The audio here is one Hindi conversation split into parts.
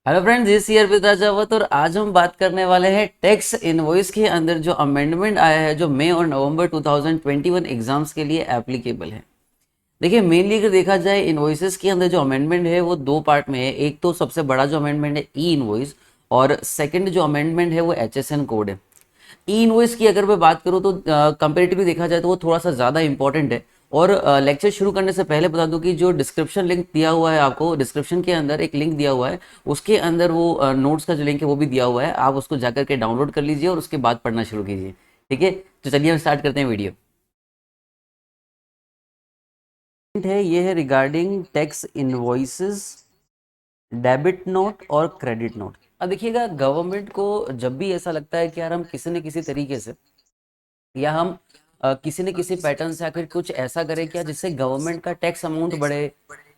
Hello friends, this year with Rajawat और आज हम बात करने वाले हैं टैक्स इनवॉइस के अंदर जो अमेंडमेंट आया है जो मई और नवंबर 2021 एग्जाम्स के लिए एप्लीकेबल है। देखिए, मेनली अगर देखा जाए इनवॉइसेस के अंदर जो अमेंडमेंट है वो दो पार्ट में है। एक तो सबसे बड़ा जो अमेंडमेंट है ई इनवॉइस, और सेकंड जो अमेंडमेंट है वो एचएसएन कोड है। ई इनवॉइस की अगर मैं बात करूँ तो कंपेरेटिवली देखा जाए तो वो थोड़ा सा ज़्यादा इंपॉर्टेंट है। और लेक्चर शुरू करने से पहले बता दूं कि जो डिस्क्रिप्शन लिंक दिया हुआ है, आपको डिस्क्रिप्शन के अंदर एक लिंक दिया हुआ है। उसके अंदर वो नोट्स का जो लिंक है वो भी दिया हुआ है। आप उसको जाकर के डाउनलोड कर लीजिए और उसके बाद पढ़ना शुरू कीजिए। ठीक है, तो चलिए हम स्टार्ट करते हैं वीडियो। है ये है regarding tax invoices, debit note और क्रेडिट नोट। अब देखिएगा, गवर्नमेंट को जब भी ऐसा लगता है कि यार हम किसी न किसी तरीके से या हम किसी न किसी पैटर्न से आकर कुछ ऐसा करें क्या जिससे गवर्नमेंट का टैक्स अमाउंट बढ़े,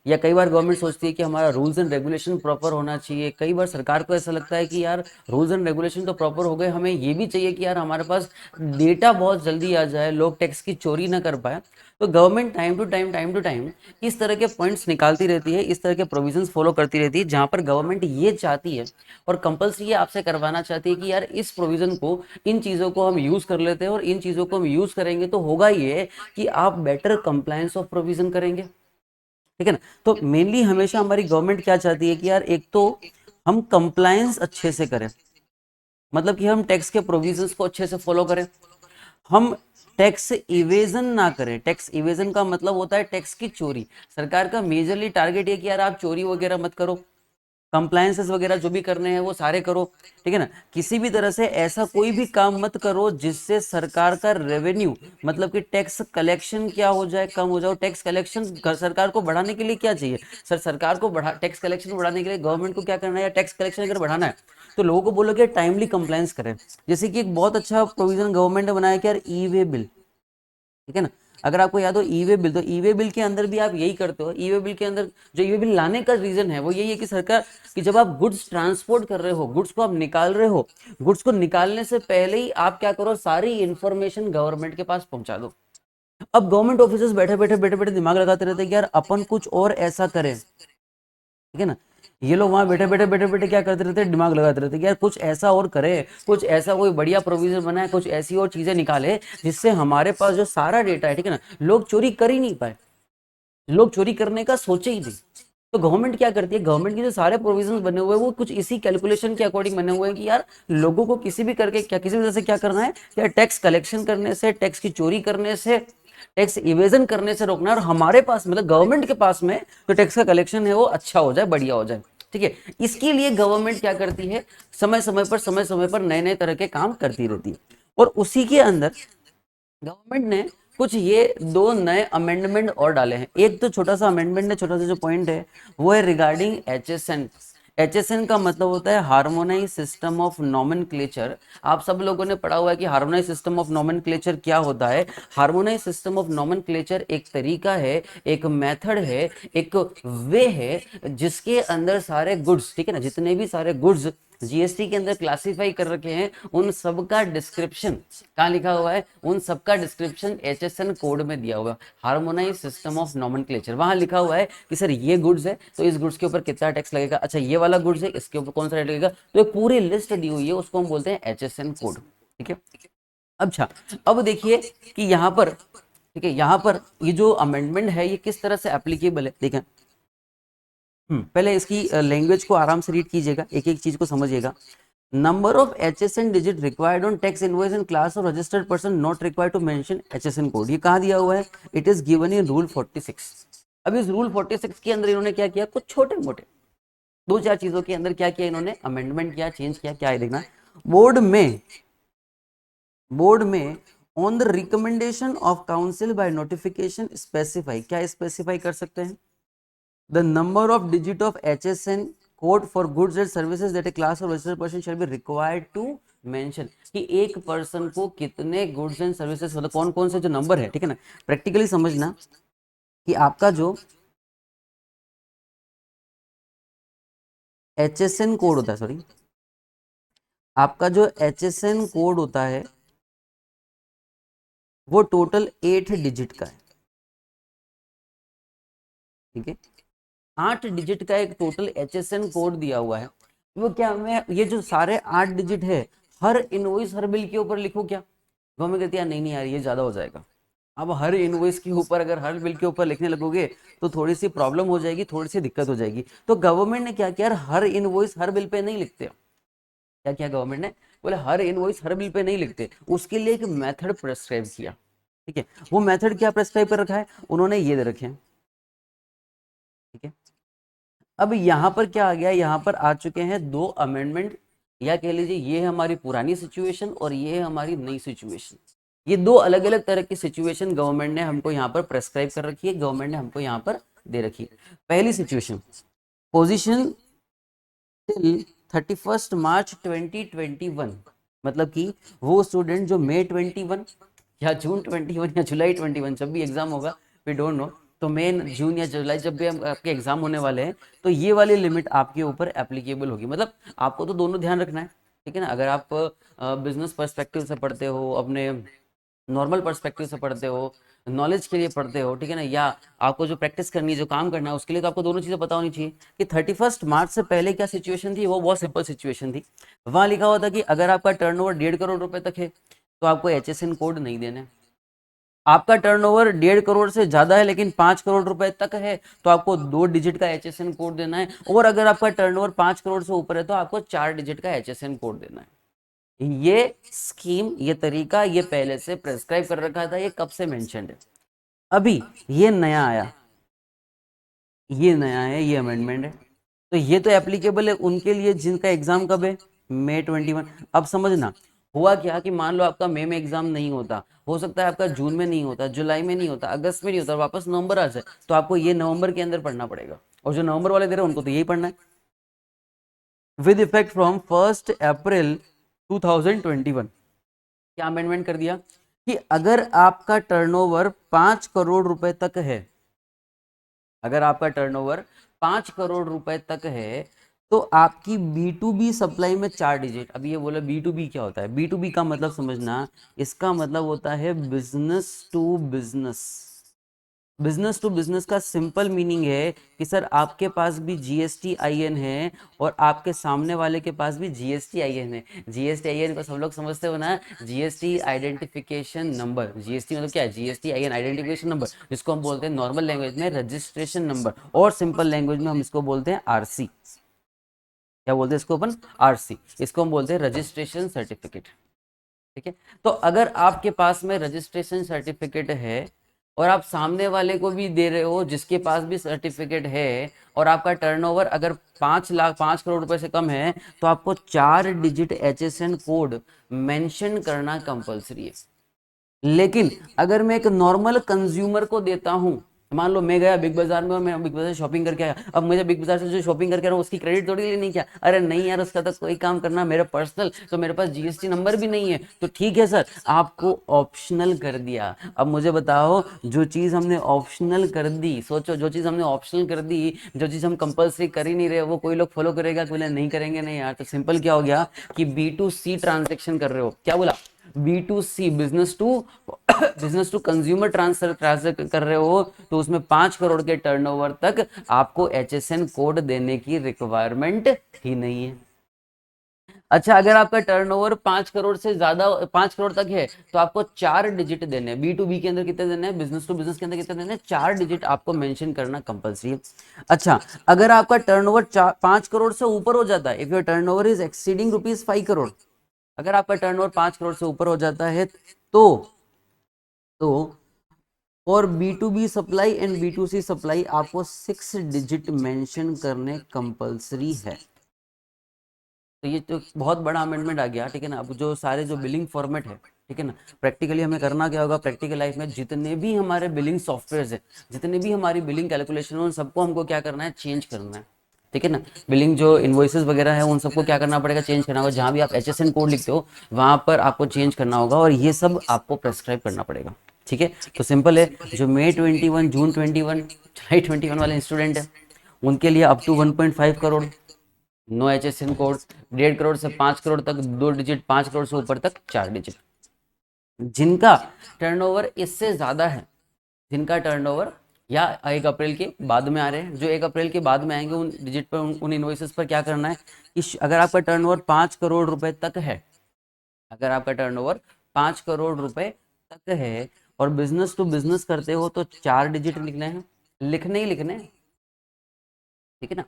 या कई बार गवर्नमेंट सोचती है कि हमारा रूल्स एंड रेगुलेशन प्रॉपर होना चाहिए। कई बार सरकार को ऐसा लगता है कि यार रूल्स एंड रेगुलेशन तो प्रॉपर हो गए, हमें ये भी चाहिए कि यार हमारे पास डेटा बहुत जल्दी आ जाए, लोग टैक्स की चोरी ना कर पाए। तो गवर्नमेंट टाइम टू टाइम इस तरह के पॉइंट्स निकालती रहती है, इस तरह के प्रोविजंस फॉलो करती रहती है, जहां पर गवर्नमेंट ये चाहती है और कंपलसरी ये आपसे करवाना चाहती है कि यार इस प्रोविजन को, इन चीज़ों को हम यूज़ कर लेते हैं और इन चीज़ों को हम यूज़ करेंगे तो होगा ये कि आप बेटर कंप्लायंस ऑफ प्रोविजन करेंगे। ठीक है ना। तो मेनली हमेशा हमारी गवर्नमेंट क्या चाहती है कि यार एक तो हम कंप्लायंस अच्छे से करें, मतलब कि हम टैक्स के प्रोविजंस को अच्छे से फॉलो करें। हम टैक्स इवेजन ना करें। टैक्स इवेजन का मतलब होता है टैक्स की चोरी। सरकार का मेजरली टारगेट ये कि यार आप चोरी वगैरह मत करो, कंप्लायंसेस वगैरह जो भी करने हैं वो सारे करो। ठीक है ना। किसी भी तरह से ऐसा कोई भी काम मत करो जिससे सरकार का रेवेन्यू, मतलब कि टैक्स कलेक्शन क्या हो जाए, कम हो जाए। टैक्स कलेक्शन सरकार को बढ़ाने के लिए क्या चाहिए? सरकार को बढ़ा टैक्स कलेक्शन बढ़ाने के लिए गवर्नमेंट को क्या करना है, या टैक्स कलेक्शन अगर बढ़ाना है तो लोगों को बोलो कि टाइमली कंप्लायंस करें। जैसे कि एक बहुत अच्छा प्रोविजन गवर्नमेंट ने बनाया कि यार ई वे बिल। ठीक है ना। अगर आपको याद हो ई वे बिल, तो ई वे बिल के अंदर भी आप यही करते हो। ई वे बिल के अंदर जो ई वे बिल लाने का रीजन है वो यही है कि सरकार, कि जब आप गुड्स ट्रांसपोर्ट कर रहे हो, गुड्स को आप निकाल रहे हो, गुड्स को निकालने से पहले ही आप क्या करो, सारी इंफॉर्मेशन गवर्नमेंट के पास पहुंचा दो। अब गवर्नमेंट ऑफिसर्स बैठे बैठे दिमाग लगाते रहते हैं कि यार अपन कुछ और ऐसा करें। ठीक है ना। ये लोग वहां बैठे बैठे क्या करते रहते हैं, दिमाग लगाते रहते हैं कि यार कुछ ऐसा और करे, कुछ ऐसा कोई बढ़िया प्रोविजन बनाए, कुछ ऐसी और चीजें निकाले जिससे हमारे पास जो सारा डेटा है, ठीक है ना, लोग चोरी कर ही नहीं पाए, लोग चोरी करने का सोचे ही नहीं। तो गवर्नमेंट क्या करती है, गवर्नमेंट के जो सारे प्रोविजंस बने हुए हैं वो कुछ इसी कैलकुलेशन के अकॉर्डिंग बने हुए हैं कि यार लोगों को किसी भी करके क्या, किसी वजह से क्या करना है, या टैक्स कलेक्शन करने से, टैक्स की चोरी करने से, टैक्स इवेजन करने से रोकना है। और हमारे पास, मतलब गवर्नमेंट के पास में जो टैक्स का कलेक्शन है वो अच्छा हो जाए, बढ़िया हो जाए। ठीक है। इसके लिए गवर्नमेंट क्या करती है, समय समय पर नए नए तरह के काम करती रहती है। और उसी के अंदर गवर्नमेंट ने कुछ ये दो नए अमेंडमेंट और डाले हैं। एक तो छोटा सा अमेंडमेंट है, छोटा सा जो पॉइंट है वो है रिगार्डिंग एचएसएन। एचएसएन का मतलब होता है हार्मोनाइज सिस्टम ऑफ नॉमेनक्लेचर। आप सब लोगों ने पढ़ा हुआ है कि हार्मोनाइज सिस्टम ऑफ नॉमेनक्लेचर क्या होता है। हार्मोनाइज सिस्टम ऑफ नॉमेनक्लेचर एक तरीका है, एक मेथड है, एक वे है जिसके अंदर सारे गुड्स, ठीक है ना, जितने भी सारे गुड्स जीएसटी के अंदर क्लासिफाई कर रखे हैं उन सबका डिस्क्रिप्शन कहाँ लिखा हुआ है, उन सबका डिस्क्रिप्शन एचएसएन कोड में दिया हुआ है। हार्मोनाइज सिस्टम ऑफ नॉमेनक्लेचर, वहां लिखा हुआ है कि सर ये गुड्स है तो इस गुड्स के ऊपर कितना टैक्स लगेगा, अच्छा ये वाला गुड्स है इसके ऊपर कौन सा रेट लगेगा। तो एक पूरी लिस्ट दी हुई है, उसको हम बोलते हैं एचएसएन कोड। ठीक है। अच्छा, अब देखिए कि यहाँ पर, ठीक है, यहाँ पर ये जो अमेंडमेंट है ये किस तरह से एप्लीकेबल है, देखें। पहले इसकी लैंग्वेज को आराम से रीड कीजिएगा, एक एक चीज को समझिएगा। Number of HSN digit required on tax invoice and class of registered person not required to mention HSN code, ये कहाँ दिया हुआ है, it is given in rule 46। अब इस रूल 46 के अंदर इन्होंने क्या किया, कुछ छोटे मोटे दो चार चीजों के अंदर क्या किया इन्होंने, अमेंडमेंट किया, चेंज किया। क्या है देखना, बोर्ड में बोर्ड में on the recommendation of council by notification specify, क्या स्पेसिफाई कर सकते हैं, the number of digit of HSN code for goods and services that a class of registered person shall be required to mention, कि एक पर्सन को कितने गुड्स एंड सर्विसेज, मतलब कौन कौन से जो नंबर है, ठीक है ना। प्रैक्टिकली समझना कि आपका जो HSN कोड होता है, सॉरी, आपका जो HSN कोड होता है वो टोटल 8 डिजिट का है। ठीक है, 8 डिजिट का एक टोटल HSN कोड दिया हुआ है। वो क्या, मैं ये जो सारे 8 डिजिट है हर इनवॉइस हर बिल के ऊपर लिखूं क्या? गवर्नमेंट कहती है नहीं नहीं यार ये ज्यादा हो जाएगा। अब हर इनवॉइस के ऊपर अगर हर बिल के ऊपर लिखने लगोगे तो थोड़ी सी प्रॉब्लम हो जाएगी, थोड़ी सी दिक्कत हो जाएगी। तो गवर्नमेंट ने क्या किया, हर इनवॉइस हर बिल पे नहीं लिखते। क्या किया गवर्नमेंट ने, बोले हर इनवॉइस हर बिल पे नहीं लिखते, उसके लिए एक मेथड प्रेस्क्राइब किया। ठीक है, वो मेथड क्या प्रेस्क्राइब कर रखा है उन्होंने, ये दे रखे हैं। ठीक है, अब यहां पर क्या आ गया, यहां पर आ चुके हैं दो अमेंडमेंट, या कह लीजिए ये है हमारी पुरानी सिचुएशन और ये है हमारी नई सिचुएशन। ये दो अलग अलग तरह की सिचुएशन गवर्नमेंट ने हमको यहाँ पर प्रेस्क्राइब कर रखी है, गवर्नमेंट ने हमको यहाँ पर दे रखी है। पहली सिचुएशन, पोजीशन टिल 31 मार्च 2021, मतलब कि वो स्टूडेंट जो मई 21 या जून 21 या जुलाई 21 जब भी एग्जाम होगा, वी डोंट नो, तो मई जून या जुलाई जब भी हम आपके एग्जाम होने वाले हैं, तो ये वाली लिमिट आपके ऊपर एप्लीकेबल होगी। मतलब आपको तो दोनों ध्यान रखना है। ठीक है ना, अगर आप बिजनेस पर्सपेक्टिव से पढ़ते हो, अपने नॉर्मल पर्सपेक्टिव से पढ़ते हो, नॉलेज के लिए पढ़ते हो, ठीक है ना, या आपको जो प्रैक्टिस करनी है, जो काम करना है, उसके लिए तो आपको दोनों चीजें पता होनी चाहिए। कि 31 मार्च से पहले क्या सिचुएशन थी, वो बहुत सिंपल सिचुएशन थी। वहां लिखा हुआ था कि अगर आपका टर्नओवर 1.5 करोड़ रुपए तक है तो आपको एचएसएन कोड नहीं देना है। आपका टर्नओवर 1.5 करोड़ से ज्यादा है लेकिन 5 करोड़ रुपए तक है तो आपको 2 डिजिट का एचएसएन कोड देना है। और अगर आपका टर्नओवर 5 करोड़ से ऊपर है तो आपको 4 डिजिट का एचएसएन कोड देना है। ये स्कीम, ये तरीका, ये पहले से प्रेस्क्राइब कर रखा था, ये कब से मेंशन्ड है। अभी ये नया आया, ये नया है, ये अमेंडमेंट है, तो ये तो एप्लीकेबल है उनके लिए जिनका एग्जाम कब है, मई 21। अब समझना, हुआ क्या कि मान लो आपका मई में एग्जाम नहीं होता, हो सकता है आपका जून में नहीं होता, जुलाई में नहीं होता, अगस्त में नहीं होता, वापस नवंबर आ जाए, तो आपको ये नवंबर के अंदर पढ़ना पड़ेगा। और जो नवंबर वाले दे रहे हैं उनको तो यही पढ़ना है। विद इफेक्ट फ्रॉम 1 अप्रैल 2021, क्या अमेंडमेंट कर दिया कि अगर आपका टर्नओवर 5 करोड़ रुपए तक है, अगर आपका टर्नओवर 5 करोड़ रुपए तक है, तो आपकी बी टू बी सप्लाई में 4 डिजिट। अभी ये बोला बी टू बी क्या होता है, बी टू बी का मतलब समझना, इसका मतलब होता है business to business. Business to business का सिंपल मीनिंग है कि सर आपके पास भी जीएसटी आईएन है और आपके सामने वाले के पास भी जीएसटी आईएन है। जीएसटी आईएन को सब लोग समझते हो ना, जीएसटी आइडेंटिफिकेशन नंबर। जीएसटी मतलब क्या है, जीएसटी आईएन आइडेंटिफिकेशन नंबर, जिसको हम बोलते हैं नॉर्मल लैंग्वेज में रजिस्ट्रेशन नंबर, और सिंपल लैंग्वेज में हम इसको बोलते हैं आरसी। क्या बोलते हैं इसको अपन, आरसी। इसको हम बोलते हैं रजिस्ट्रेशन सर्टिफिकेट। ठीक है, तो अगर आपके पास में रजिस्ट्रेशन सर्टिफिकेट है और आप सामने वाले को भी दे रहे हो जिसके पास भी सर्टिफिकेट है, और आपका टर्नओवर अगर 5 करोड़ रुपए से कम है, तो आपको 4 डिजिट एचएसएन कोड मेंशन करना कंपलसरी है। लेकिन अगर मैं एक नॉर्मल कंज्यूमर को देता हूं, मान लो मैं गया बिग बाजार में और मैं बिग बाजार से शॉपिंग करके आया, अब मुझे बिग बाजार से जो शॉपिंग करके आया उसकी क्रेडिट थोड़ी लेनी, क्या, अरे नहीं यार उसका तो कोई काम करना, मेरा पर्सनल तो मेरे पास जीएसटी नंबर भी नहीं है, तो ठीक है सर आपको ऑप्शनल कर दिया। अब मुझे बताओ, जो चीज हमने ऑप्शनल कर दी, सोचो जो चीज हमने ऑप्शनल कर दी, जो चीज हम कंपलसरी कर ही नहीं रहे, वो कोई लोग फॉलो करेगा, कोई नहीं करेंगे, नहीं यार। तो सिंपल क्या हो गया कि B2C ट्रांजेक्शन कर रहे हो, क्या बोला, B2C, business to consumer transfer कर रहे हो, तो उसमें 5 करोड़ के टर्नओवर तक आपको एचएसएन कोड देने की रिक्वायरमेंट ही नहीं है। अच्छा, अगर आपका टर्नओवर 5 करोड़ से ज्यादा, 5 करोड़ तक है, तो आपको 4 डिजिट देने हैं। B2B के अंदर कितने देने हैं, बिजनेस टू बिजनेस के अंदर कितने देने हैं, 4 डिजिट आपको मेंशन करना कंपलसरी है। अच्छा, अगर आपका टर्नओवर 5 करोड़ से ऊपर हो जाता है, if your turnover is exceeding ₹5 crore, अगर आपका टर्नओवर 5 करोड़ से ऊपर हो जाता है, तो और B2B supply and B2C supply आपको 6 डिजिट मेंशन करने कंपलसरी है। तो ये तो बहुत बड़ा अमेंडमेंट आ गया। ठीक है ना, अब जो सारे जो बिलिंग फॉर्मेट है, ठीक है ना, प्रैक्टिकली हमें करना क्या होगा, प्रैक्टिकल लाइफ में जितने भी हमारे बिलिंग सॉफ्टवेयर है, जितने भी हमारी बिलिंग कैलकुलेशन है, उन सबको हमको क्या करना है, चेंज करना है। ठीक है ना, बिलिंग जो इन्वॉइसेस वगैरह है उन सबको क्या करना पड़ेगा, चेंज करना होगा। जहां भी आप एचएसएन कोड लिखते हो वहां पर आपको चेंज करना होगा, और ये सब आपको प्रेस्क्राइब करना पड़ेगा। ठीक है, तो सिंपल है, जो मई 21, जून 21, जुलाई 21 वाले स्टूडेंट है, उनके लिए up to 1.5 crore no HSN code, 1.5 crore से 5 करोड़ तक 2 डिजिट, 5 करोड़ से ऊपर तक 4 डिजिट। जिनका टर्नओवर इससे ज्यादा है, जिनका टर्नओवर या 1 अप्रैल के बाद में आ रहे हैं, जो 1 अप्रैल के बाद में आएंगे उन डिजिट पर, उन इनवॉइसेस पर क्या करना है कि अगर आपका टर्नओवर 5 करोड़ रुपए तक है, अगर आपका टर्नओवर 5 करोड़ रुपए तक है और बिजनेस टू बिजनेस करते हो तो 4 डिजिट लिखने हैं, लिखने ही लिखने हैं, ठीक है ना।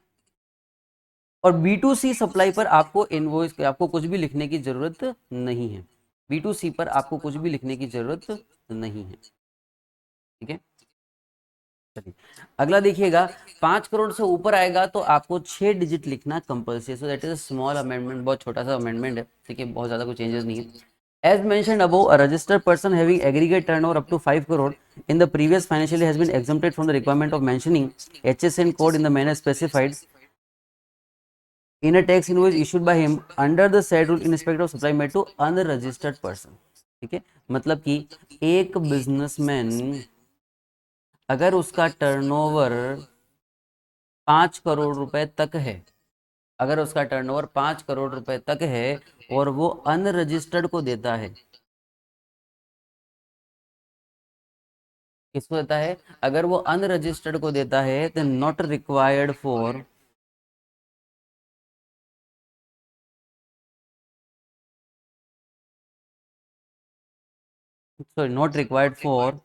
और B2C सप्लाई पर आपको इनवॉइस, आपको कुछ भी लिखने की जरूरत नहीं है। B2C पर आपको कुछ भी लिखने की जरूरत नहीं है, ठीक है। चलिए अगला देखिएगा, 5 करोड़ से ऊपर आएगा तो आपको 6 डिजिट लिखना compulsory. So that is a small amendment, बहुत छोटा सा अमेंडमेंट है, ठीक है, बहुत ज्यादा कोई चेंजेस नहीं है। As mentioned above, a registered person having aggregate turnover up to 5 crore in the previous financial year has been exempted from the requirement of mentioning HSN code in the manner specified in a tax invoice issued by him under the said rule in respect of supply made to unregistered person, ठीक है। मतलब कि एक बिजनेसमैन अगर उसका टर्नओवर 5 करोड़ रुपए तक है, अगर उसका टर्नओवर 5 करोड़ रुपए तक है और वो अनरजिस्टर्ड को देता है, किसको देता है, अगर वो अनरजिस्टर्ड को देता है तो not required for, sorry not required for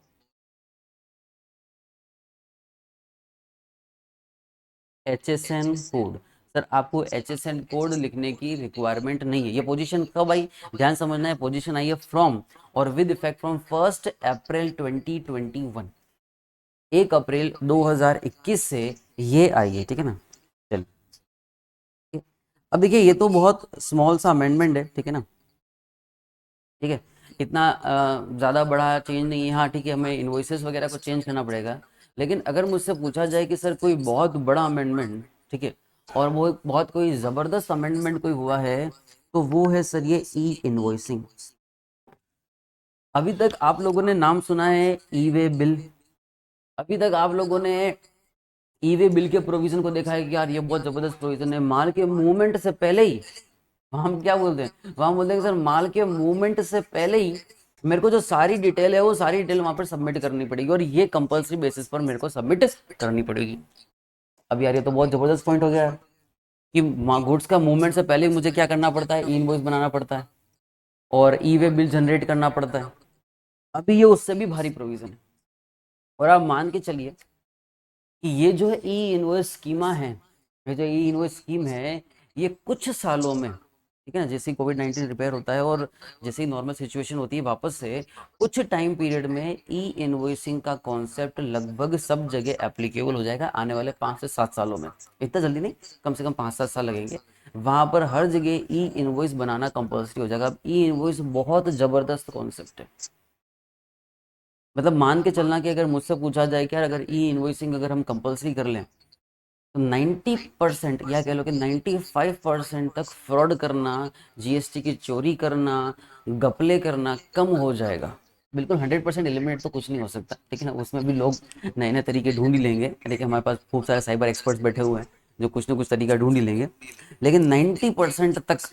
HSN code. Sir आपको HSN कोड लिखने की रिक्वायरमेंट नहीं है। ये पोजीशन कब आई, ध्यान समझना है, पोजीशन आई है फ्रॉम और विद इफेक्ट फ्रॉम 1 अप्रैल 2021, 1 अप्रैल 2021 से ये आई है, ठीक है ना। चलिए अब देखिए, ये तो बहुत स्मॉल सा अमेंडमेंट है, ठीक है ना, ठीक है, इतना ज़्यादा बड़ा चेंज नहीं है। हाँ ठीक है, हमें इन्वॉइसेस वगैरह को चेंज करना पड़ेगा, लेकिन अगर मुझसे पूछा जाए कि सर कोई बहुत बड़ा अमेंडमेंट, ठीक है, और वो बहुत कोई ज़बरदस्त अमेंडमेंट कोई हुआ है, तो वो है सर ये ई इन्वॉइसिंग। अभी तक आप लोगों ने नाम सुना है ई वे बिल, अभी तक आप लोगों ने ई वे बिल के प्रोविजन को देखा है कि यार ये बहुत ज़बरदस्त प्रोविजन है, माल के मूवमेंट से पहले ही, हम क्या बोलते हैं, वहां बोलते हैं कि सर माल के मूवमेंट से पहले ही मेरे को जो सारी डिटेल है वो सारी डिटेल वहां पर सबमिट करनी पड़ेगी और ये कंपलसरी बेसिस पर मेरे को सबमिट करनी पड़ेगी। अब यार ये तो बहुत जबरदस्त पॉइंट हो गया है कि गुड्स का मूवमेंट से पहले ही मुझे क्या करना पड़ता है, ई इनवॉइस बनाना पड़ता है और ई वे बिल जनरेट करना पड़ता है। अभी ये उससे भी भारी प्रोविजन है। और आप मान के चलिए कि ये जो है ई इनवॉइस स्कीमा है, ये जो ई इनवॉइस स्कीम है, ये कुछ सालों में, ठीक है ना, जैसे कोविड-19 रिपेयर होता है और जैसे ही नॉर्मल सिचुएशन होती है वापस से, कुछ टाइम पीरियड में ई इनवॉइसिंग का कॉन्सेप्ट लगभग सब जगह एप्लीकेबल हो जाएगा आने वाले 5 से 7 सालों में। इतना जल्दी नहीं, कम से कम 5-7 साल लगेंगे। वहां पर हर जगह ई इनवॉइस बनाना कंपल्सरी हो जाएगा। अब ई इनवॉइस बहुत जबरदस्त कॉन्सेप्ट है। मतलब मान के चलना कि अगर मुझसे पूछा जाए कि यार अगर ई इनवॉइसिंग अगर हम कंपल्सरी कर लें तो 90% या कह लो कि 95% तक फ्रॉड करना, जीएसटी की चोरी करना, गपले करना कम हो जाएगा। बिल्कुल 100% एलिमिनेट तो कुछ नहीं हो सकता, ठीक है ना, उसमें भी लोग नए नए तरीके ढूंढ ही लेंगे। देखिए हमारे पास खूब सारे साइबर एक्सपर्ट्स बैठे हुए हैं जो कुछ ना कुछ तरीका ढूंढ ही लेंगे, लेकिन 90% तक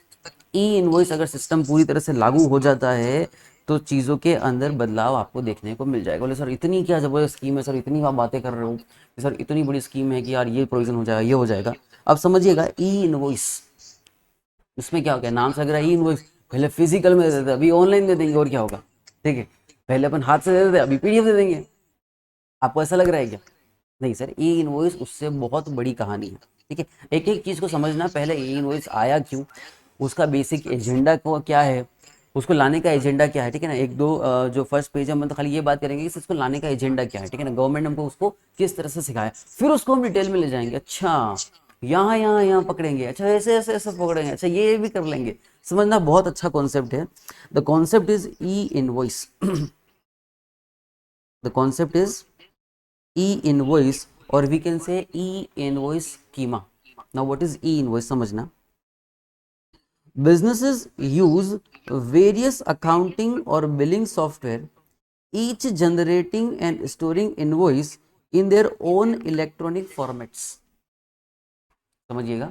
ई इनवॉइस अगर सिस्टम पूरी तरह से लागू हो जाता है तो चीज़ों के अंदर बदलाव आपको देखने को मिल जाएगा। बोले सर इतनी क्या जबरदस्त स्कीम है, सर इतनी आप बातें कर रहे हो कि सर इतनी बड़ी स्कीम है कि यार ये प्रोविजन हो जाएगा, ये हो जाएगा। अब समझिएगा ई इनवॉइस, इसमें क्या हो गया, नाम से लग रहा है ई इनवॉइस, पहले फिजिकल में देते थे अभी ऑनलाइन दे देंगे, और क्या होगा, ठीक है, पहले अपन हाथ से देते थे अभी पीडीएफ दे देंगे। आपको ऐसा लग रहा है क्या? नहीं सर, ई इनवॉइस उससे बहुत बड़ी कहानी है, ठीक है। एक एक चीज़ को समझना, पहले ई इनवॉइस आया क्यों, उसका बेसिक एजेंडा को क्या है, उसको लाने का एजेंडा क्या है, ठीक है ना। एक दो जो फर्स्ट पेज है हम तो खाली ये बात करेंगे कि इसको लाने का एजेंडा क्या है, ठीक है ना, गवर्नमेंट ने हमको उसको किस तरह से सिखाया, फिर उसको हम डिटेल में ले जाएंगे। अच्छा यहाँ यहाँ यहाँ पकड़ेंगे, अच्छा ऐसे ऐसे ऐसे पकड़ेंगे, अच्छा ये भी कर लेंगे। समझना बहुत अच्छा कॉन्सेप्ट है। The concept is E invoice, the concept is E invoice, और we can say E invoice schema. Now what is E invoice, समझना। Businesses use various accounting or billing software, each generating and storing invoice in their own electronic formats. समझिएगा,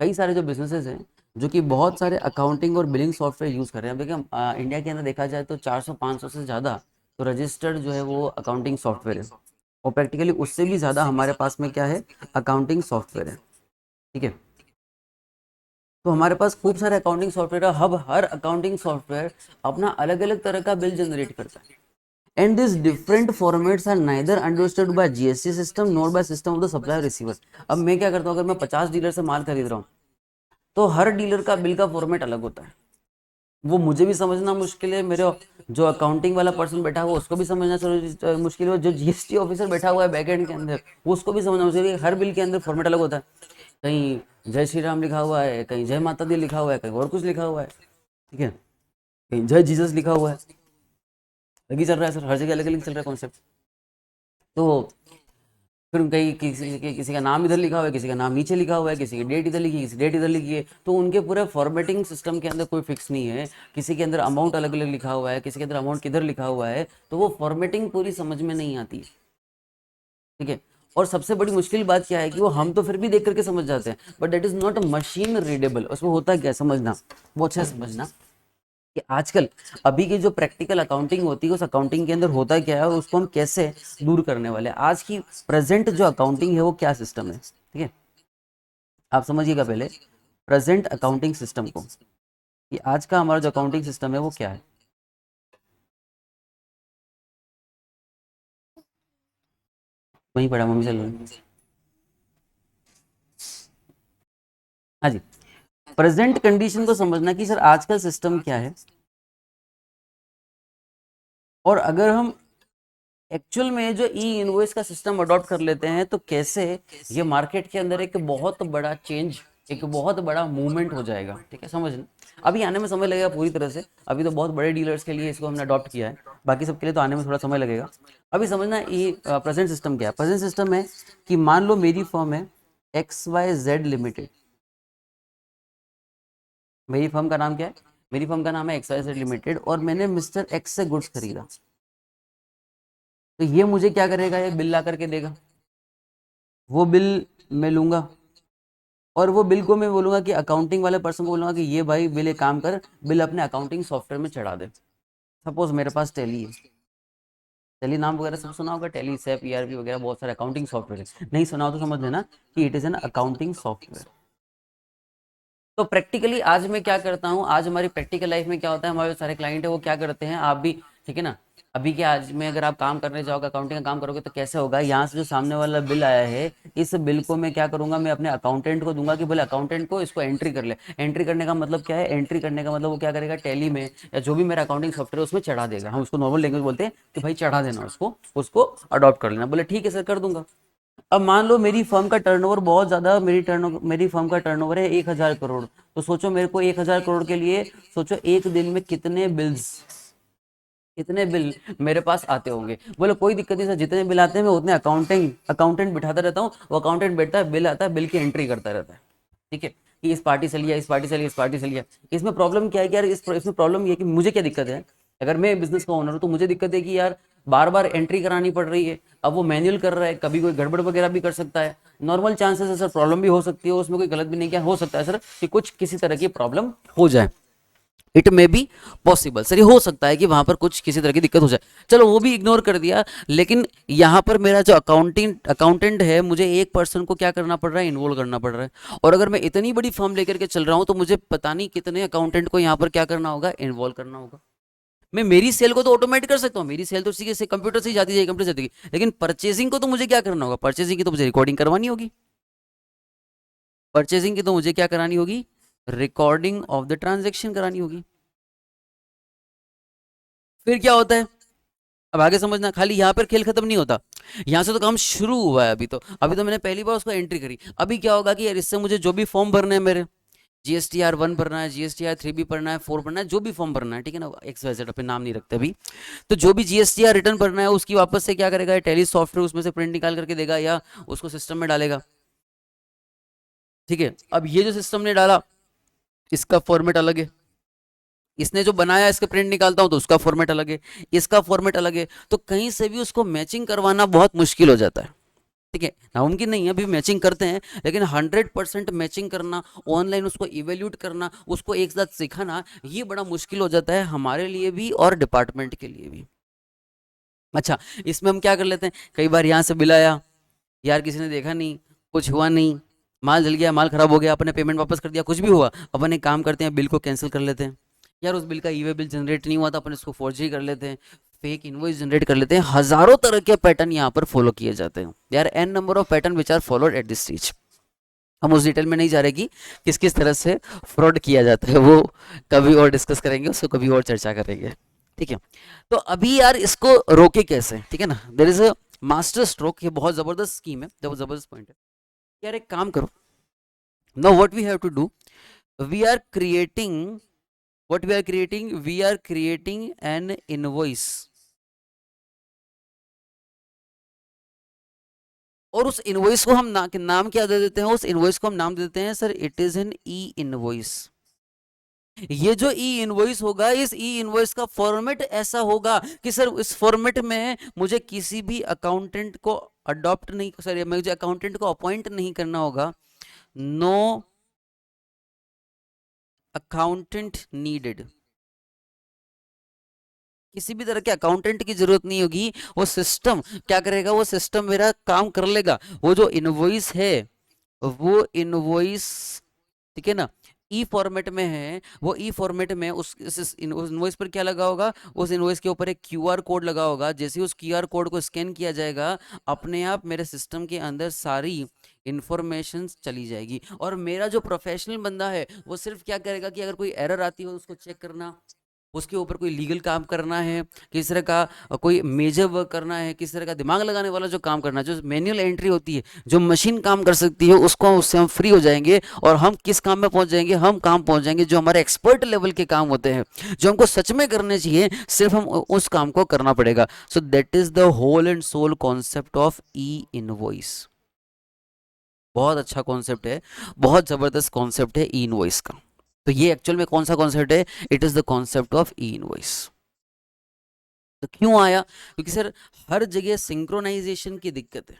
कई सारे जो बिजनेसेस हैं जो कि बहुत सारे अकाउंटिंग और बिलिंग सॉफ्टवेयर यूज़ कर रहे हैं। अब देखिए इंडिया के अंदर देखा जाए तो 400-500 से ज़्यादा तो रजिस्टर्ड जो है वो अकाउंटिंग सॉफ्टवेयर है, और प्रैक्टिकली उससे भी ज़्यादा हमारे पास में क्या है, अकाउंटिंग सॉफ्टवेयर है। ठीक है, तो हमारे पास खूब सारे अकाउंटिंग सॉफ्टवेयर है। अब हर अकाउंटिंग सॉफ्टवेयर अपना अलग अलग तरह का बिल जनरेट करता है, and this different formats are neither understood by GST system nor by system of the supplier receiver. अब मैं क्या करता हूँ, अगर मैं 50 डीलर से माल खरीद रहा हूँ तो हर डीलर का बिल का फॉर्मेट अलग होता है। वो मुझे भी समझना मुश्किल है, मेरे जो अकाउंटिंग वाला पर्सन बैठा हुआ उसको भी समझना मुश्किल है, जो जीएसटी ऑफिसर बैठा हुआ है बैकएंड के अंदर उसको भी समझना मुश्किल है। हर बिल के अंदर फॉर्मेट अलग होता है, कहीं जय श्री राम लिखा हुआ है, कहीं जय माता दी लिखा हुआ है, कहीं और कुछ लिखा हुआ है। ठीक है, कहीं जय जीसस लिखा हुआ है। अलग ही चल रहा है सर, हर जगह अलग अलग चल रहा है कॉन्सेप्ट। तो फिर कहीं किसी का नाम इधर लिखा हुआ है, किसी का नाम नीचे लिखा हुआ है, किसी की डेट इधर लिखी है, किसी डेट इधर लिखी है, तो उनके पूरे फॉर्मेटिंग सिस्टम के अंदर कोई फिक्स नहीं है। किसी के अंदर अमाउंट अलग अलग लिखा हुआ है, किसी के अंदर अमाउंट किधर लिखा हुआ है, तो वो फॉर्मेटिंग पूरी समझ में नहीं आती है। ठीक है, और सबसे बड़ी मुश्किल बात क्या है कि वो हम तो फिर भी देख करके समझ जाते हैं, but that is not machine readable. उसमें होता क्या समझना, वो अच्छा समझना कि आजकल अभी की जो प्रैक्टिकल अकाउंटिंग होती है उस अकाउंटिंग के अंदर होता क्या है और उसको हम कैसे दूर करने वाले हैं। आज की प्रेजेंट जो अकाउंटिंग है वो क्या सिस्टम है, ठीक है, आप समझिएगा पहले प्रेजेंट अकाउंटिंग सिस्टम को, कि आज का हमारा जो अकाउंटिंग सिस्टम है वो क्या है। वहीं पढ़ा मम्मी चल रही। हाँ जी, प्रेजेंट कंडीशन को समझना कि सर आजकल सिस्टम क्या है, और अगर हम एक्चुअल में जो ई इनवॉइस का सिस्टम अडॉप्ट कर लेते हैं तो कैसे ये मार्केट के अंदर एक बहुत बड़ा चेंज, एक बहुत बड़ा मूवमेंट हो जाएगा। ठीक है, समझना अभी आने में समय लगेगा पूरी तरह से। अभी तो बहुत बड़े डीलर्स के लिए इसको हमने अडॉप्ट किया है, बाकी सबके लिए तो आने में थोड़ा समय लगेगा। अभी समझना ये प्रेजेंट सिस्टम क्या है। प्रेजेंट सिस्टम है कि मान लो मेरी फर्म है XYZ लिमिटेड। मेरी फर्म का नाम क्या है, मेरी फर्म का नाम है XYZ लिमिटेड, और मैंने मिस्टर एक्स से गुड्स खरीदा। तो ये मुझे क्या करेगा, ये बिल ला करके देगा। वो बिल मैं लूंगा, और वो बिल को मैं बोलूंगा कि अकाउंटिंग वाले पर्सन को बोलूंगा कि ये भाई बिल एक काम कर, बिल अपने अकाउंटिंग सॉफ्टवेयर में चढ़ा दे। सपोज मेरे पास टैली है, टैली नाम वगैरह सब सुना होगा, टैली सैप ERP वगैरह बहुत सारे अकाउंटिंग सॉफ्टवेयर है। नहीं सुना हो तो समझ लेना कि it is an accounting software. तो प्रैक्टिकली आज मैं क्या करता हूँ, आज हमारी प्रैक्टिकल लाइफ में क्या होता है, हमारे जो सारे क्लाइंट है वो क्या करते हैं, आप भी ठीक है ना। अभी क्या आज में अगर आप काम करने जाओगे, अकाउंटिंग का काम करोगे तो कैसे होगा, यहाँ से जो सामने वाला बिल आया है इस बिल को मैं क्या करूंगा, मैं अपने अकाउंटेंट को दूंगा कि बोले अकाउंटेंट को इसको एंट्री कर ले। एंट्री करने का मतलब क्या है, एंट्री करने का मतलब वो क्या करेगा, टैली में या जो भी मेरा अकाउंटिंग सॉफ्टवेयर है उसमें चढ़ा देगा। हम उसको नॉर्मल लैंग्वेज बोलते हैं कि भाई चढ़ा देना उसको, उसको अडॉप्ट कर लेना। बोले ठीक है सर कर दूंगा। अब मान लो मेरी फर्म का टर्नओवर बहुत ज्यादा, मेरी फर्म का टर्नओवर है 1000 करोड़। तो सोचो मेरे को 1000 करोड़ के लिए, सोचो एक दिन में कितने बिल्स, कितने बिल मेरे पास आते होंगे। बोले कोई दिक्कत नहीं सर, जितने बिल आते हैं मैं उतने अकाउंटेंट बिठाता रहता हूँ, वो अकाउंटेंट बैठता है, बिल आता है, बिल की एंट्री करता रहता है। ठीक है, कि इस पार्टी से लिया, इस पार्टी से लिया, इस पार्टी से लिया। इसमें प्रॉब्लम क्या है कि यार इसमें प्रॉब्लम ये है कि मुझे क्या दिक्कत है, अगर मैं बिजनेस का ओनर हूँ तो मुझे दिक्कत है कि यार बार बार एंट्री करानी पड़ रही है। अब वो मैनुअल कर रहा है, कभी कोई गड़बड़ वगैरह भी कर सकता है। नॉर्मल चांसेस है सर, प्रॉब्लम भी हो सकती है, उसमें कोई गलत भी नहीं, क्या हो सकता है सर कि कुछ किसी तरह की प्रॉब्लम हो जाए। It may be possible sir, ये हो सकता है कि वहां पर कुछ किसी तरह की दिक्कत हो जाए। चलो वो भी इग्नोर कर दिया, लेकिन यहाँ पर मेरा जो अकाउंटेंट है, मुझे एक पर्सन को क्या करना पड़ रहा है, इन्वॉल्व करना पड़ रहा है। और अगर मैं इतनी बड़ी फर्म लेकर के चल रहा हूँ तो मुझे पता नहीं कितने अकाउंटेंट को यहाँ पर क्या करना होगा, इन्वॉल्व करना होगा। मैं मेरी सेल को तो ऑटोमेट कर सकता हूँ, मेरी सेल तो सीधे से कंप्यूटर से ही जाती है, कंप्यूटर से जाती है, लेकिन परचेसिंग को तो मुझे क्या करना होगा, परचेसिंग की तो मुझे रिकॉर्डिंग करवानी होगी। परचेसिंग की तो मुझे क्या करानी होगी, रिकॉर्डिंग ऑफ द ट्रांजेक्शन करानी होगी। फिर क्या होता है, अब आगे समझना, खाली यहाँ पर खेल खत्म नहीं होता। यहाँ से तो काम शुरू हुआ है। अभी तो मैंने पहली बार उसको एंट्री करी। अभी क्या होगा कि यार इससे मुझे जो भी फॉर्म भरने हैं मेरे, GSTR 1 भरना है, GSTR 3 भी भरना है, 4 भरना है, जो भी फॉर्म भरना है, ठीक है ना, XYZ अपने नाम नहीं रखते अभी। तो जो भी GSTR रिटर्न भरना है उसकी वापस से क्या करेगा, टैली सॉफ्टवेयर उसमें से प्रिंट निकाल करके देगा या उसको सिस्टम में डालेगा। ठीक है, अब ये जो सिस्टम ने डाला इसका फॉर्मेट अलग है, इसने जो बनाया इसका प्रिंट निकालता हूं तो उसका फॉर्मेट अलग है, इसका फॉर्मेट अलग है, तो कहीं से भी उसको मैचिंग करवाना बहुत मुश्किल हो जाता है। ठीक है, नामुमकिन नहीं है, अभी मैचिंग करते हैं, लेकिन 100% मैचिंग करना, ऑनलाइन उसको इवेल्यूट करना, उसको एक साथ सिखाना, ये बड़ा मुश्किल हो जाता है हमारे लिए भी और डिपार्टमेंट के लिए भी। अच्छा, इसमें हम क्या कर लेते हैं, कई बार यहाँ से बिल आया, यार किसी ने देखा नहीं, कुछ हुआ नहीं, माल जल गया, माल खराब हो गया, अपने पेमेंट वापस कर दिया, कुछ भी हुआ, अपन एक काम करते हैं, बिल को कैंसिल कर लेते हैं। यार उस बिल का ई वे बिल जनरेट नहीं हुआ था, अपन इसको फॉर्जरी कर लेते हैं, फेक इनवॉइस जनरेट कर लेते हैं। हजारों तरह के पैटर्न यहाँ पर फॉलो किए जाते हैं यार, an number of pattern which are followed at this stage. हम उस डिटेल में नहीं जा रहे कि किस किस तरह से फ्रॉड किया जाता है, वो कभी और डिस्कस करेंगे, उसको कभी और चर्चा करेंगे, ठीक है। तो अभी यार इसको रोके कैसे, ठीक है ना, there is a master stroke, ये बहुत जबरदस्त स्कीम है, जबरदस्त पॉइंट है। यार एक काम करो, now what we have to do, we are creating, what we are creating, we are creating an invoice, और उस इनवॉइस को हम नाम क्या दे देते हैं, उस इनवॉइस को हम नाम दे देते हैं sir, it is an e invoice. ये जो ई इनवॉइस होगा, इस ई इनवॉइस का फॉर्मेट ऐसा होगा कि सर इस फॉर्मेट में मुझे किसी भी अकाउंटेंट को अडॉप्ट नहीं, सर मुझे अकाउंटेंट को अपॉइंट नहीं करना होगा, नो अकाउंटेंट नीडेड, किसी भी तरह के अकाउंटेंट की जरूरत नहीं होगी, वो सिस्टम क्या करेगा, वो सिस्टम मेरा काम कर लेगा। वो जो इनवॉइस है, वो इनवॉइस, ठीक है ना, ई फॉर्मेट में है, वो ई फॉर्मेट में उस इनवॉइस पर क्या लगा होगा, उस इनवॉइस के ऊपर एक क्यूआर कोड लगा होगा, जैसे ही उस क्यूआर कोड को स्कैन किया जाएगा, अपने आप मेरे सिस्टम के अंदर सारी इंफॉर्मेशन चली जाएगी, और मेरा जो प्रोफेशनल बंदा है वो सिर्फ क्या करेगा कि अगर कोई एरर आती हो उसको चेक करना, उसके ऊपर कोई लीगल काम करना है, किस तरह का कोई मेजर वर्क करना है, किस तरह का दिमाग लगाने वाला जो काम करना है, जो मैनुअल एंट्री होती है, जो मशीन काम कर सकती है, उसको उससे हम फ्री हो जाएंगे, और हम किस काम में पहुंच जाएंगे, हम काम पहुंच जाएंगे जो हमारे एक्सपर्ट लेवल के काम होते हैं, जो हमको सच में करने चाहिए, सिर्फ हम उस काम को करना पड़ेगा। So that is the whole and sole concept of E invoice. बहुत अच्छा कॉन्सेप्ट है, बहुत जबरदस्त कॉन्सेप्ट है ई इनवॉइस का। तो ये एक्चुअल में कौन सा कॉन्सेप्ट है, it is the concept of E invoice. तो क्यों आया, क्योंकि सर हर जगह सिंक्रोनाइजेशन की दिक्कत है,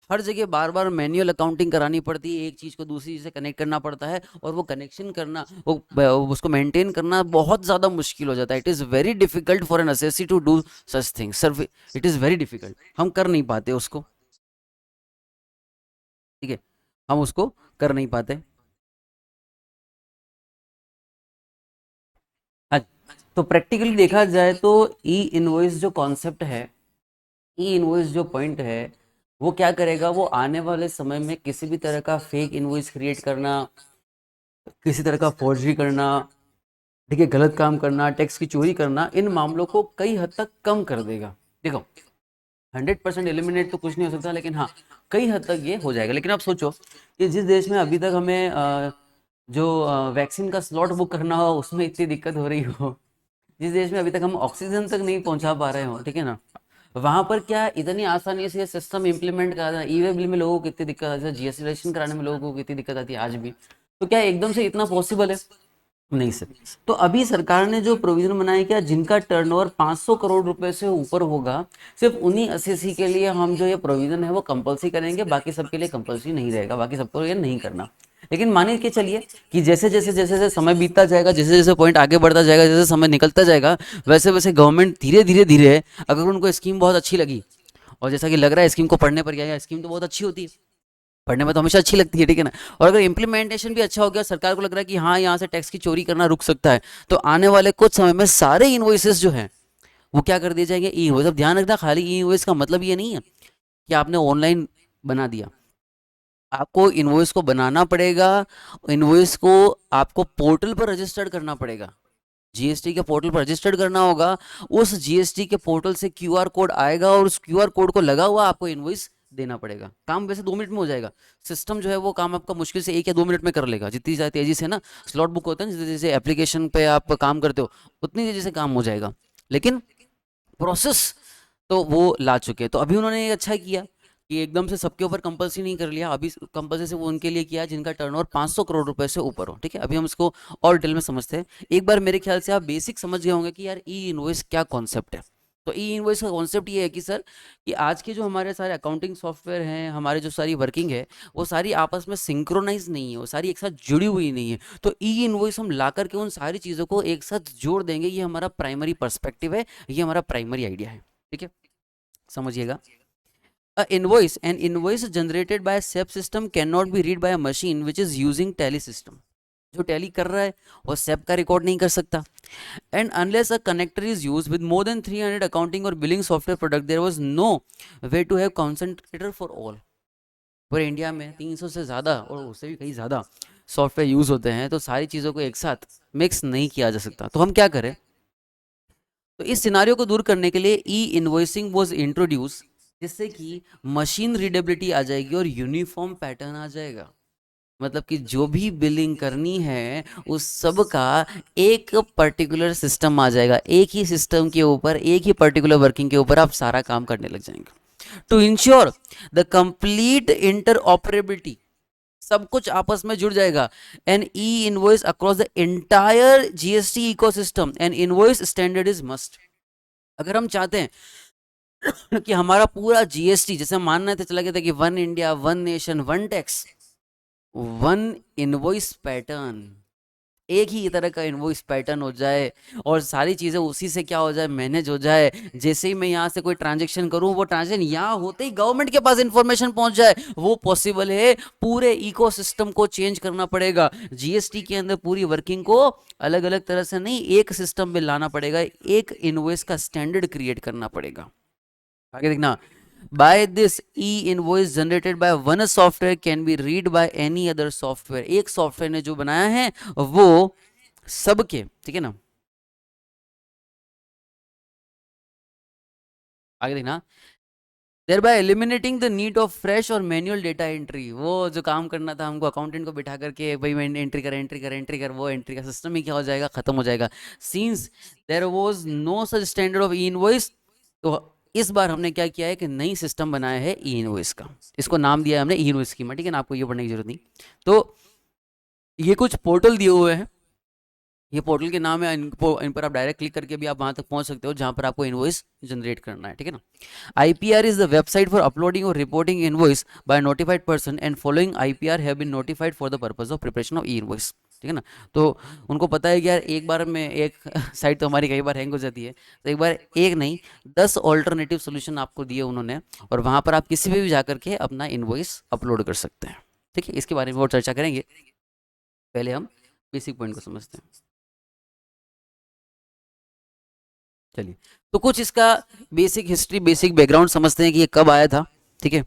हर जगह बार बार मैन्युअल अकाउंटिंग करानी पड़ती है, एक चीज को दूसरी चीज से कनेक्ट करना पड़ता है, और वो कनेक्शन करना, वो उसको मेंटेन करना बहुत ज्यादा मुश्किल हो जाता है। It is very difficult for an assessee to do such thing sir, it is very difficult, हम कर नहीं पाते उसको, ठीक है, हम उसको कर नहीं पाते। तो प्रैक्टिकली देखा जाए तो ई इनवॉइस जो कॉन्सेप्ट है, ई इनवॉइस जो पॉइंट है, वो क्या करेगा, वो आने वाले समय में किसी भी तरह का फेक इनवॉइस क्रिएट करना, किसी तरह का फॉर्जरी करना, ठीक है, गलत काम करना, टैक्स की चोरी करना, इन मामलों को कई हद तक कम कर देगा। देखो 100% एलिमिनेट तो कुछ नहीं हो सकता, लेकिन हाँ कई हद तक ये हो जाएगा। लेकिन आप सोचो कि जिस देश में अभी तक हमें जो वैक्सीन का स्लॉट बुक करना हो उसमें इतनी दिक्कत हो रही हो, जिस देश में अभी तक हम ऑक्सीजन तक नहीं पहुंचा पा रहे हो, ठीक है ना, वहां पर क्या इतनी आसानी से सिस्टम इंप्लीमेंट करा था, ई वे बिल में लोगों को कितनी दिक्कत आती है, जीएसटी रजिस्ट्रेशन कराने में लोगों को कितनी दिक्कत आती है आज भी, तो क्या एकदम से इतना पॉसिबल है, नहीं सर। तो अभी सरकार ने जो प्रोविजन बनाया, क्या जिनका टर्नओवर 500 करोड़ रुपए से ऊपर होगा, सिर्फ उन्हीं एसएससी के लिए हम जो ये प्रोविजन है वो कंपलसरी करेंगे, बाकी सबके लिए कंपलसरी नहीं रहेगा, बाकी सबको ये नहीं करना। लेकिन मानिए कि चलिए कि जैसे जैसे समय बीतता जाएगा, जैसे जैसे पॉइंट आगे बढ़ता जाएगा, जैसे समय निकलता जाएगा, वैसे वैसे गवर्नमेंट धीरे धीरे धीरे, अगर उनको स्कीम बहुत अच्छी लगी, और जैसा कि लग रहा है स्कीम को पढ़ने पर, क्या स्कीम तो बहुत अच्छी होती है, पढ़ने में तो हमेशा अच्छी लगती है, ठीक है ना, और अगर इम्प्लीमेंटेशन भी अच्छा हो गया, सरकार को लग रहा है कि हाँ यहाँ से टैक्स की चोरी करना रुक सकता है, तो आने वाले कुछ समय में सारे इन्वॉइसेस जो हैं वो क्या कर दिए जाएंगे, ई इनवॉइस। अब ध्यान रखना, खाली ई इनवॉइस का मतलब ये नहीं है कि आपने ऑनलाइन बना दिया, आपको इनवॉइस को बनाना पड़ेगा, इनवॉइस को आपको पोर्टल पर रजिस्टर्ड करना पड़ेगा, जीएसटी के पोर्टल पर रजिस्टर्ड करना होगा, उस जीएसटी के पोर्टल से क्यूआर कोड आएगा, और उस क्यूआर कोड को लगा हुआ आपको इनवॉइस देना पड़ेगा। काम वैसे 2 मिनट में हो जाएगा, सिस्टम जो है वो काम आपका मुश्किल से 1 या 2 मिनट में कर लेगा, जितनी ज़्यादा तेजी से ना स्लॉट बुक होता है, जैसे जैसे एप्लीकेशन पे आप काम करते हो उतनी तेजी से काम हो जाएगा, लेकिन प्रोसेस तो वो ला चुके हैं। तो अभी उन्होंने ये अच्छा किया कि एकदम से सबके ऊपर कंपल्सरी नहीं कर लिया, अभी कंपल्सरी से वो उनके लिए किया जिनका टर्नओवर 500 करोड़ रुपए से ऊपर हो, ठीक है। अभी हम इसको और डिटेल में समझते हैं। एक बार मेरे ख्याल से आप बेसिक समझ गए होंगे कि यार ई इनवॉइस क्या कॉन्सेप्ट है। तो ई इनवॉइस का कॉन्सेप्ट ये है कि सर, कि आज के जो हमारे सारे अकाउंटिंग सॉफ्टवेयर हैं, हमारे जो सारी वर्किंग है, वो सारी आपस में सिंक्रोनाइज नहीं है, वो सारी एक साथ जुड़ी हुई नहीं है। तो ई इनवॉइस हम ला करके उन सारी चीज़ों को एक साथ जोड़ देंगे, ये हमारा प्राइमरी पर्सपेक्टिव है, ये हमारा प्राइमरी आइडिया है, ठीक है। समझिएगा, an invoice generated by a SAP system cannot be read by a machine which is using tally system. जो टैली कर रहा है वो SAP का रिकॉर्ड नहीं कर सकता. And unless a connector is used with more than 300 accounting or billing software product, there was no way to have concentrator for all. पूरे इंडिया में 300 से ज़्यादा और उससे भी कहीं ज़्यादा सॉफ्टवेयर यूज़ होते हैं, तो सारी चीज़ों को एक साथ मिक्स नहीं किया जा सकता. तो हम क्या करें? तो इस सिनारियो को दूर करने के लिए ई इनवॉइसिंग वाज इंट्रोड्यूस, जिससे कि मशीन रीडेबिलिटी आ जाएगी और यूनिफॉर्म पैटर्न आ जाएगा. मतलब कि जो भी बिलिंग करनी है उस सब का एक पर्टिकुलर सिस्टम आ जाएगा, एक ही सिस्टम के ऊपर एक ही पर्टिकुलर वर्किंग के ऊपर आप सारा काम करने लग जाएंगे. To ensure the complete interoperability, सब कुछ आपस में जुड़ जाएगा. An e invoice across the entire GST ecosystem, an invoice standard is must. अगर हम चाहते हैं कि हमारा पूरा जीएसटी, जैसे हम मानना था, चला गया था कि one India one nation one tax one invoice pattern, एक ही तरह का इनवॉइस पैटर्न हो जाए और सारी चीज़ें उसी से क्या हो जाए, मैनेज हो जाए. जैसे ही मैं यहाँ से कोई ट्रांजेक्शन करूँ, वो ट्रांजेक्शन यहाँ होते ही गवर्नमेंट के पास इंफॉर्मेशन पहुँच जाए, वो पॉसिबल है. पूरे इकोसिस्टम को चेंज करना पड़ेगा. जीएसटी के अंदर पूरी वर्किंग को अलग अलग तरह से नहीं, एक सिस्टम में लाना पड़ेगा, एक इनवॉइस का स्टैंडर्ड क्रिएट करना पड़ेगा. आगे देखना. By this, e-invoice generated by one software can be read by any other software. एक सॉफ्टवेयर ने जो बनाया है वो सबके, ठीक है ना. आगे देखना. Thereby eliminating the need of fresh और manual data entry. वो जो काम करना था हमको अकाउंटेंट को बिठा करके, भाई मैं एंट्री कर, वो एंट्री का सिस्टम ही क्या हो जाएगा, खत्म हो जाएगा. Since there was no such standard of e-invoice, तो इस बार हमने क्या किया है कि नई सिस्टम बनाया है ई इनवॉइस का. इसको नाम दिया है हमने ई इनवॉइस स्कीमा, ठीक है ना. आपको ये पढ़ने की जरूरत नहीं. तो ये कुछ पोर्टल दिए हुए हैं, ये पोर्टल के नाम है, इन पर आप डायरेक्ट क्लिक करके भी आप वहां तक पहुंच सकते हो जहां पर आपको इनवॉइस जनरेट करना है, ठीक है ना. IPR is the website for uploading और reporting invoice by notified person and following IPR have been notified for the purpose of preparation of E invoice, ठीक है ना. तो उनको पता है कि यार एक बार में एक साइट तो हमारी कई बार हैंग हो जाती है, तो एक बार एक नहीं 10 ऑल्टरनेटिव सोल्यूशन आपको दिए उन्होंने, और वहां पर आप किसी भी जाकर के अपना इनवॉइस अपलोड कर सकते हैं, ठीक है. इसके बारे में और चर्चा करेंगे, पहले हम बेसिक पॉइंट को समझते हैं. चलिए, तो कुछ इसका बेसिक हिस्ट्री, बेसिक बैकग्राउंड समझते हैं कि ये कब आया था, ठीक है.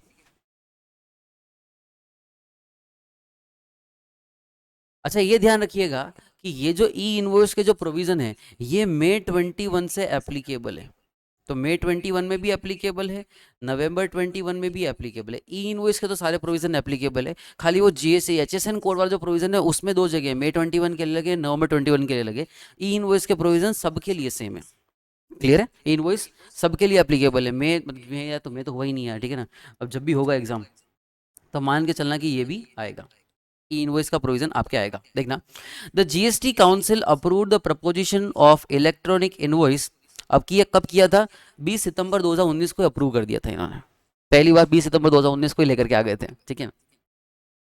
अच्छा, ये ध्यान रखिएगा कि ये जो ई इनवॉइस के जो प्रोविजन है ये मई 21 से एप्लीकेबल है. तो मई 21 में भी एप्लीकेबल है, नवंबर 21 में भी एप्लीकेबल है. ई इनवॉइस के तो सारे प्रोविजन एप्लीकेबल है, खाली वो जीएसए HSN कोड वाला जो प्रोविजन है उसमें दो जगह, मई 21 के लिए लगे, नवंबर 21 के लिए लगे. ई इनवॉइस के प्रोविजन सबके लिए सेम है. क्लियर है. इनवॉइस सबके लिए एप्लीकेबल है. मैं या तो मैं तो हुआ ही नहीं है, ठीक है ना. अब जब भी होगा एग्जाम तो मान के चलना कि ये भी आएगा, ई इनवॉइस का प्रोविजन आपके आएगा. देखना. The GST council approve the preposition of electronic invoice. अब किया कब किया था, 20 सितंबर 2019 को अप्रूव कर दिया था इन्होंने. पहली बार 20 सितंबर 2019 को ही लेकर के आ गए थे, ठीक है,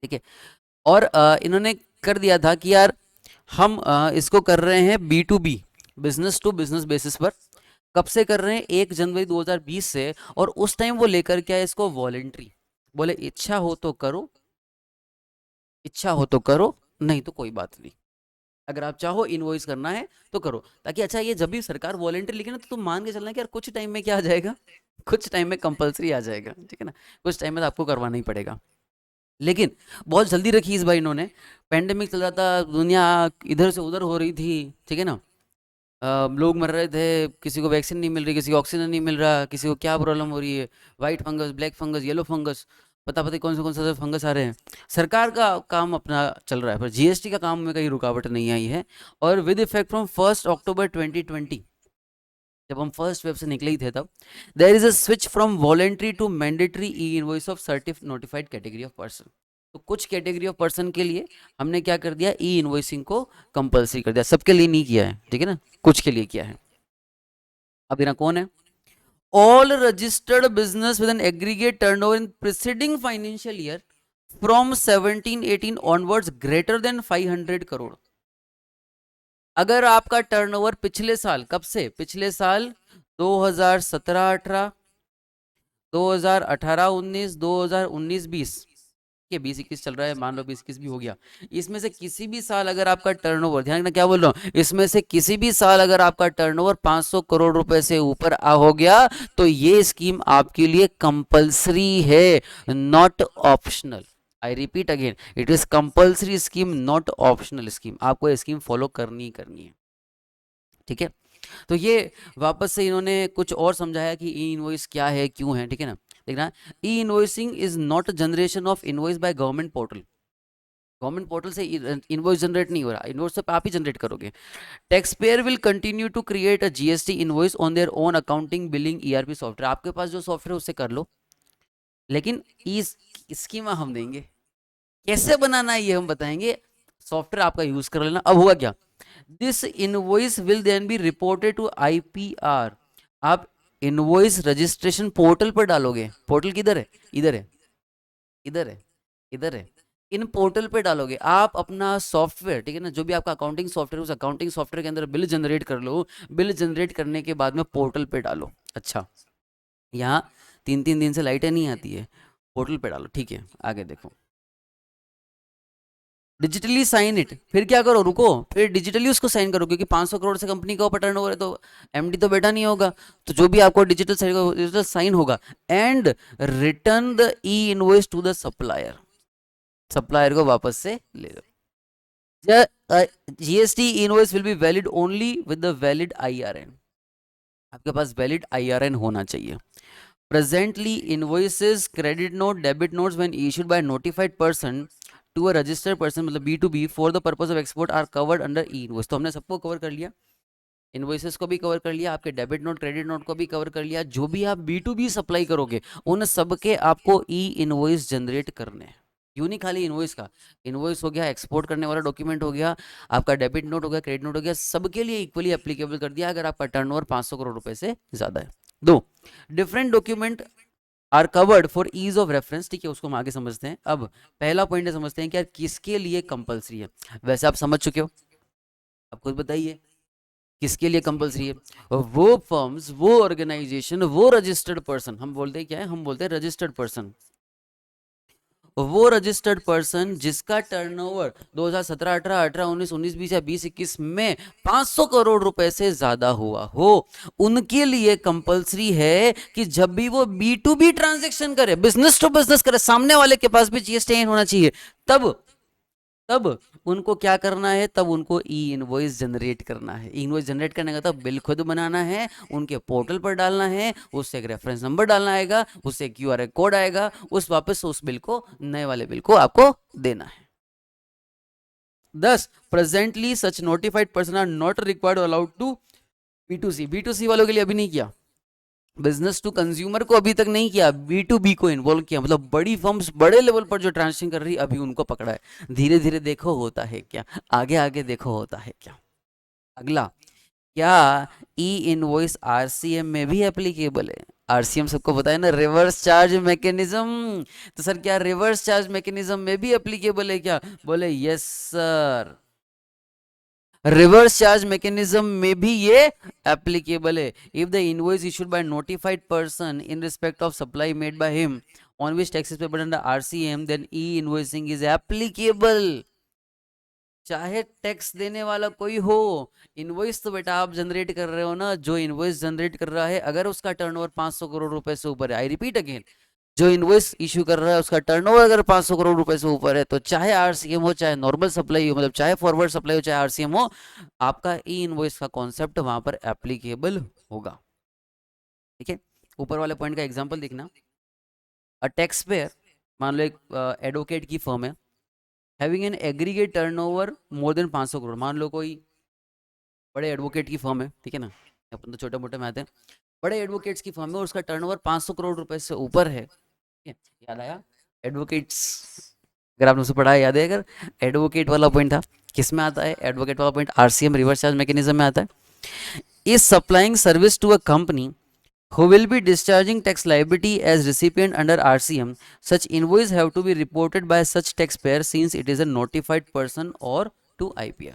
ठीक है. और इन्होंने कर दिया था कि यार हम इसको कर रहे हैं B2B, business to business basis पर. कब से कर रहे हैं, 1 जनवरी 2020 से. और उस टाइम वो लेकर के आए इसको वॉलेंट्री, बोले इच्छा हो तो करो, इच्छा हो तो करो, नहीं तो कोई बात नहीं. अगर आप चाहो इनवॉइस करना है तो करो, ताकि अच्छा ये जब भी सरकार वॉलेंट्री लिखे ना तो तुम मान के चलना कि यार कुछ टाइम में क्या आ जाएगा, कुछ टाइम में कंपलसरी आ जाएगा, ठीक है ना. कुछ टाइम में तो आपको करवाना ही पड़ेगा. लेकिन बहुत जल्दी रखी इस बार इन्होंने. पेंडेमिक चल रहा था, दुनिया इधर से उधर हो रही थी, ठीक है ना. लोग मर रहे थे, किसी को वैक्सीन नहीं मिल रही, किसी को ऑक्सीजन नहीं मिल रहा, किसी को क्या प्रॉब्लम हो रही है, white fungus, black fungus, yellow fungus, पता पता कौन से फंगस आ रहे हैं. सरकार का काम अपना चल रहा है, पर जीएसटी का काम में कहीं रुकावट नहीं आई है. और विद इफेक्ट फ्रॉम 1 अक्टूबर 2020, जब हम फर्स्ट वेब से निकले ही थे तब, there is a switch from voluntary to mandatory E invoice of certain notified category of person. तो कुछ कैटेगरी ऑफ पर्सन के लिए हमने क्या कर दिया, ई इनवॉइसिंग को कंपलसरी कर दिया. सबके लिए नहीं किया है, ठीक है ना, कुछ के लिए किया है. अब यहाँ कौन है, all registered business with an aggregate turnover in preceding financial year from 17-18 onwards greater than 500 crore. अगर आपका टर्नओवर पिछले साल, कब से, पिछले साल 2017-18, 2018-19, 2019-20 के 20-21 चल रहा है, मान लो 20-21 भी हो गया। इसमें से किसी भी साल अगर आपका टर्नओवर, ध्यान रखना क्या बोल रहा हूँ, इसमें से किसी भी साल अगर आपका टर्नओवर 500 करोड़ रुपए से ऊपर हो गया तो ये स्कीम आपके लिए कंपलसरी है, not optional. I repeat again, it is compulsory scheme, not optional scheme. आपको ये स्कीम फॉलो करनी ही करनी है, ठीक है। तो ये वापस से इन्होंने कुछ और समझाया कि ई इनवॉइस क्या है, क्यों है, ठीक है ना। देखना, E invoicing is not generation of invoice by government portal. Government portal से इनवॉइस जनरेट नहीं हो रहा, इनवॉइस तो आप ही जनरेट करोगे। Tax payer will continue to create a GST invoice on their own accounting billing ERP software. आपके पास जो सॉफ्टवेयर है उससे कर लो, लेकिन इस स्कीमा हम देंगे, कैसे बनाना है ये हम बताएंगे, सॉफ्टवेयर आपका यूज कर लेना। अब हुआ क्या, this invoice will then be reported to IPR. आप इनवॉइस रजिस्ट्रेशन पोर्टल पर डालोगे। पोर्टल किधर है, इधर है, इधर है, इधर है। इन पोर्टल पे डालोगे आप अपना सॉफ्टवेयर, ठीक है ना, जो भी आपका अकाउंटिंग सॉफ्टवेयर, उस अकाउंटिंग सॉफ्टवेयर के अंदर बिल जनरेट कर लो। बिल जनरेट करने के बाद में पोर्टल पे डालो। अच्छा, यहाँ 3-3 दिन से लाइटें नहीं आती है, पोर्टल पे डालो, ठीक है। आगे देखो, डिजिटली साइन इट। फिर क्या करो, रुको, फिर डिजिटली उसको साइन करो, क्योंकि 500 करोड़ से कंपनी का टर्न ओवर है तो एमडी तो बैठा नहीं होगा, तो जो भी आपको डिजिटल साइन होगा। And return the E invoice to the supplier. Supplier को वापस से ले लो। GST invoice will be valid only with the valid IRN. आपके पास वैलिड आईआरएन होना चाहिए। Presently invoices, credit note, debit notes when issued by notified person to a registered person, मतलब B to B, for the purpose of export are covered under E invoice. तो हमने सबको कवर कर लिया, इनवॉइसेस को भी कवर कर लिया, आपके डेबिट नोट, क्रेडिट नोट को भी कवर कर लिया। जो भी आप बी टू बी सप्लाई करोगे उन सब के आपको ई इनवॉइस जनरेट करने हैं। यूं नहीं खाली इनवॉइस का, इनवॉइस हो गया, एक्सपोर्ट करने वाला डॉक्यूमेंट हो गया, आपका डेबिट नोट हो गया, क्रेडिट नोट हो गया, सबके लिए इक्वली एप्लीकेबल कर दिया अगर आपका टर्नओवर 500 करोड़ रुपए से ज्यादा है। दो, different document are covered for ease of reference, ठीक है, उसको हम आगे समझते हैं। अब पहला पॉइंट समझते हैं कि यार किसके लिए कंपलसरी है। वैसे आप समझ चुके हो, आप खुद बताइए किसके लिए कंपलसरी है। वो फर्म्स, वो ऑर्गेनाइजेशन, वो रजिस्टर्ड पर्सन, हम बोलते हैं क्या है, हम बोलते हैं रजिस्टर्ड पर्सन। वो रजिस्टर्ड पर्सन जिसका टर्नओवर 2017, 18, 18, 19, 19, 20 या 20, 21 में 500 करोड़ रुपए से ज्यादा हुआ हो, उनके लिए कंपलसरी है कि जब भी वो बी टू बी ट्रांजेक्शन करे, बिजनेस टू बिजनेस करे, सामने वाले के पास भी जीएसटी होना चाहिए, तब तब उनको क्या करना है, तब उनको ई इनवॉइस जनरेट करना है। ई इनवॉइस जनरेट करने का तब बिल खुद बनाना है, उनके पोर्टल पर डालना है, उससे एक रेफरेंस नंबर डालना आएगा, उससे क्यूआर कोड आएगा, उस वापस उस बिल को, नए वाले बिल को आपको देना है। 10, presently such notified person are not required allowed to B to C वालों के लिए अभी नहीं किया, बिजनेस टू कंज्यूमर को अभी तक नहीं किया, बी टू बी को इन्वॉल्व किया, मतलब बड़ी फर्म्स बड़े लेवल पर जो ट्रांजेक्शन कर रही अभी उनको पकड़ा है। धीरे धीरे देखो होता है क्या, आगे आगे देखो होता है क्या। अगला, क्या ई इनवॉइस आरसीएम में भी एप्लीकेबल है। आरसीएम सबको पता है ना, रिवर्स चार्ज मैकेनिज्म। तो सर क्या रिवर्स चार्ज मैकेनिज्म में भी एप्लीकेबल है क्या, बोले yes sir, reverse charge mechanism में भी ये एप्लीकेबल है। If the invoice issued by notified person in respect of supply made by him on which tax is payable under RCM, then e invoicing is applicable. चाहे टैक्स देने वाला कोई हो, इनवॉइस तो बेटा आप जनरेट कर रहे हो ना, जो इनवॉइस जनरेट कर रहा है अगर उसका टर्नओवर 500 करोड़ रुपए से ऊपर है, आई रिपीट अगेन, जो इनवॉइस इशू कर रहा है उसका टर्नओवर अगर 500 करोड़ रुपए से ऊपर है, तो चाहे आरसीएम हो, चाहे नॉर्मल सप्लाई हो, मतलब चाहे फॉरवर्ड सप्लाई हो, चाहे आरसीएम हो, आपका ई इनवॉइस का कॉन्सेप्ट वहां पर एप्लीकेबल होगा, ठीक है। ऊपर वाले पॉइंट का एग्जांपल देखना, अ टैक्स पेयर, मान लो एक एडवोकेट की फर्म है, having an aggregate turnover more than 500 crore. मान लो कोई बड़े एडवोकेट की फर्म है, ठीक है ना, अपन तो छोटे मोटे में आते हैं, बड़े एडवोकेट्स की फर्म है और उसका टर्नओवर 500 करोड़ रुपए से ऊपर है, याद आया एडवोकेट्स, अगर आपने उसे पढ़ा है याद है, अगर एडवोकेट वाला पॉइंट था, किस में आता है एडवोकेट वाला point, RCM reverse charge mechanism में आता है। Is supplying service to a company who will be discharging tax liability as recipient under RCM, such invoice have to be reported by such taxpayer since it is a notified person or to IPR।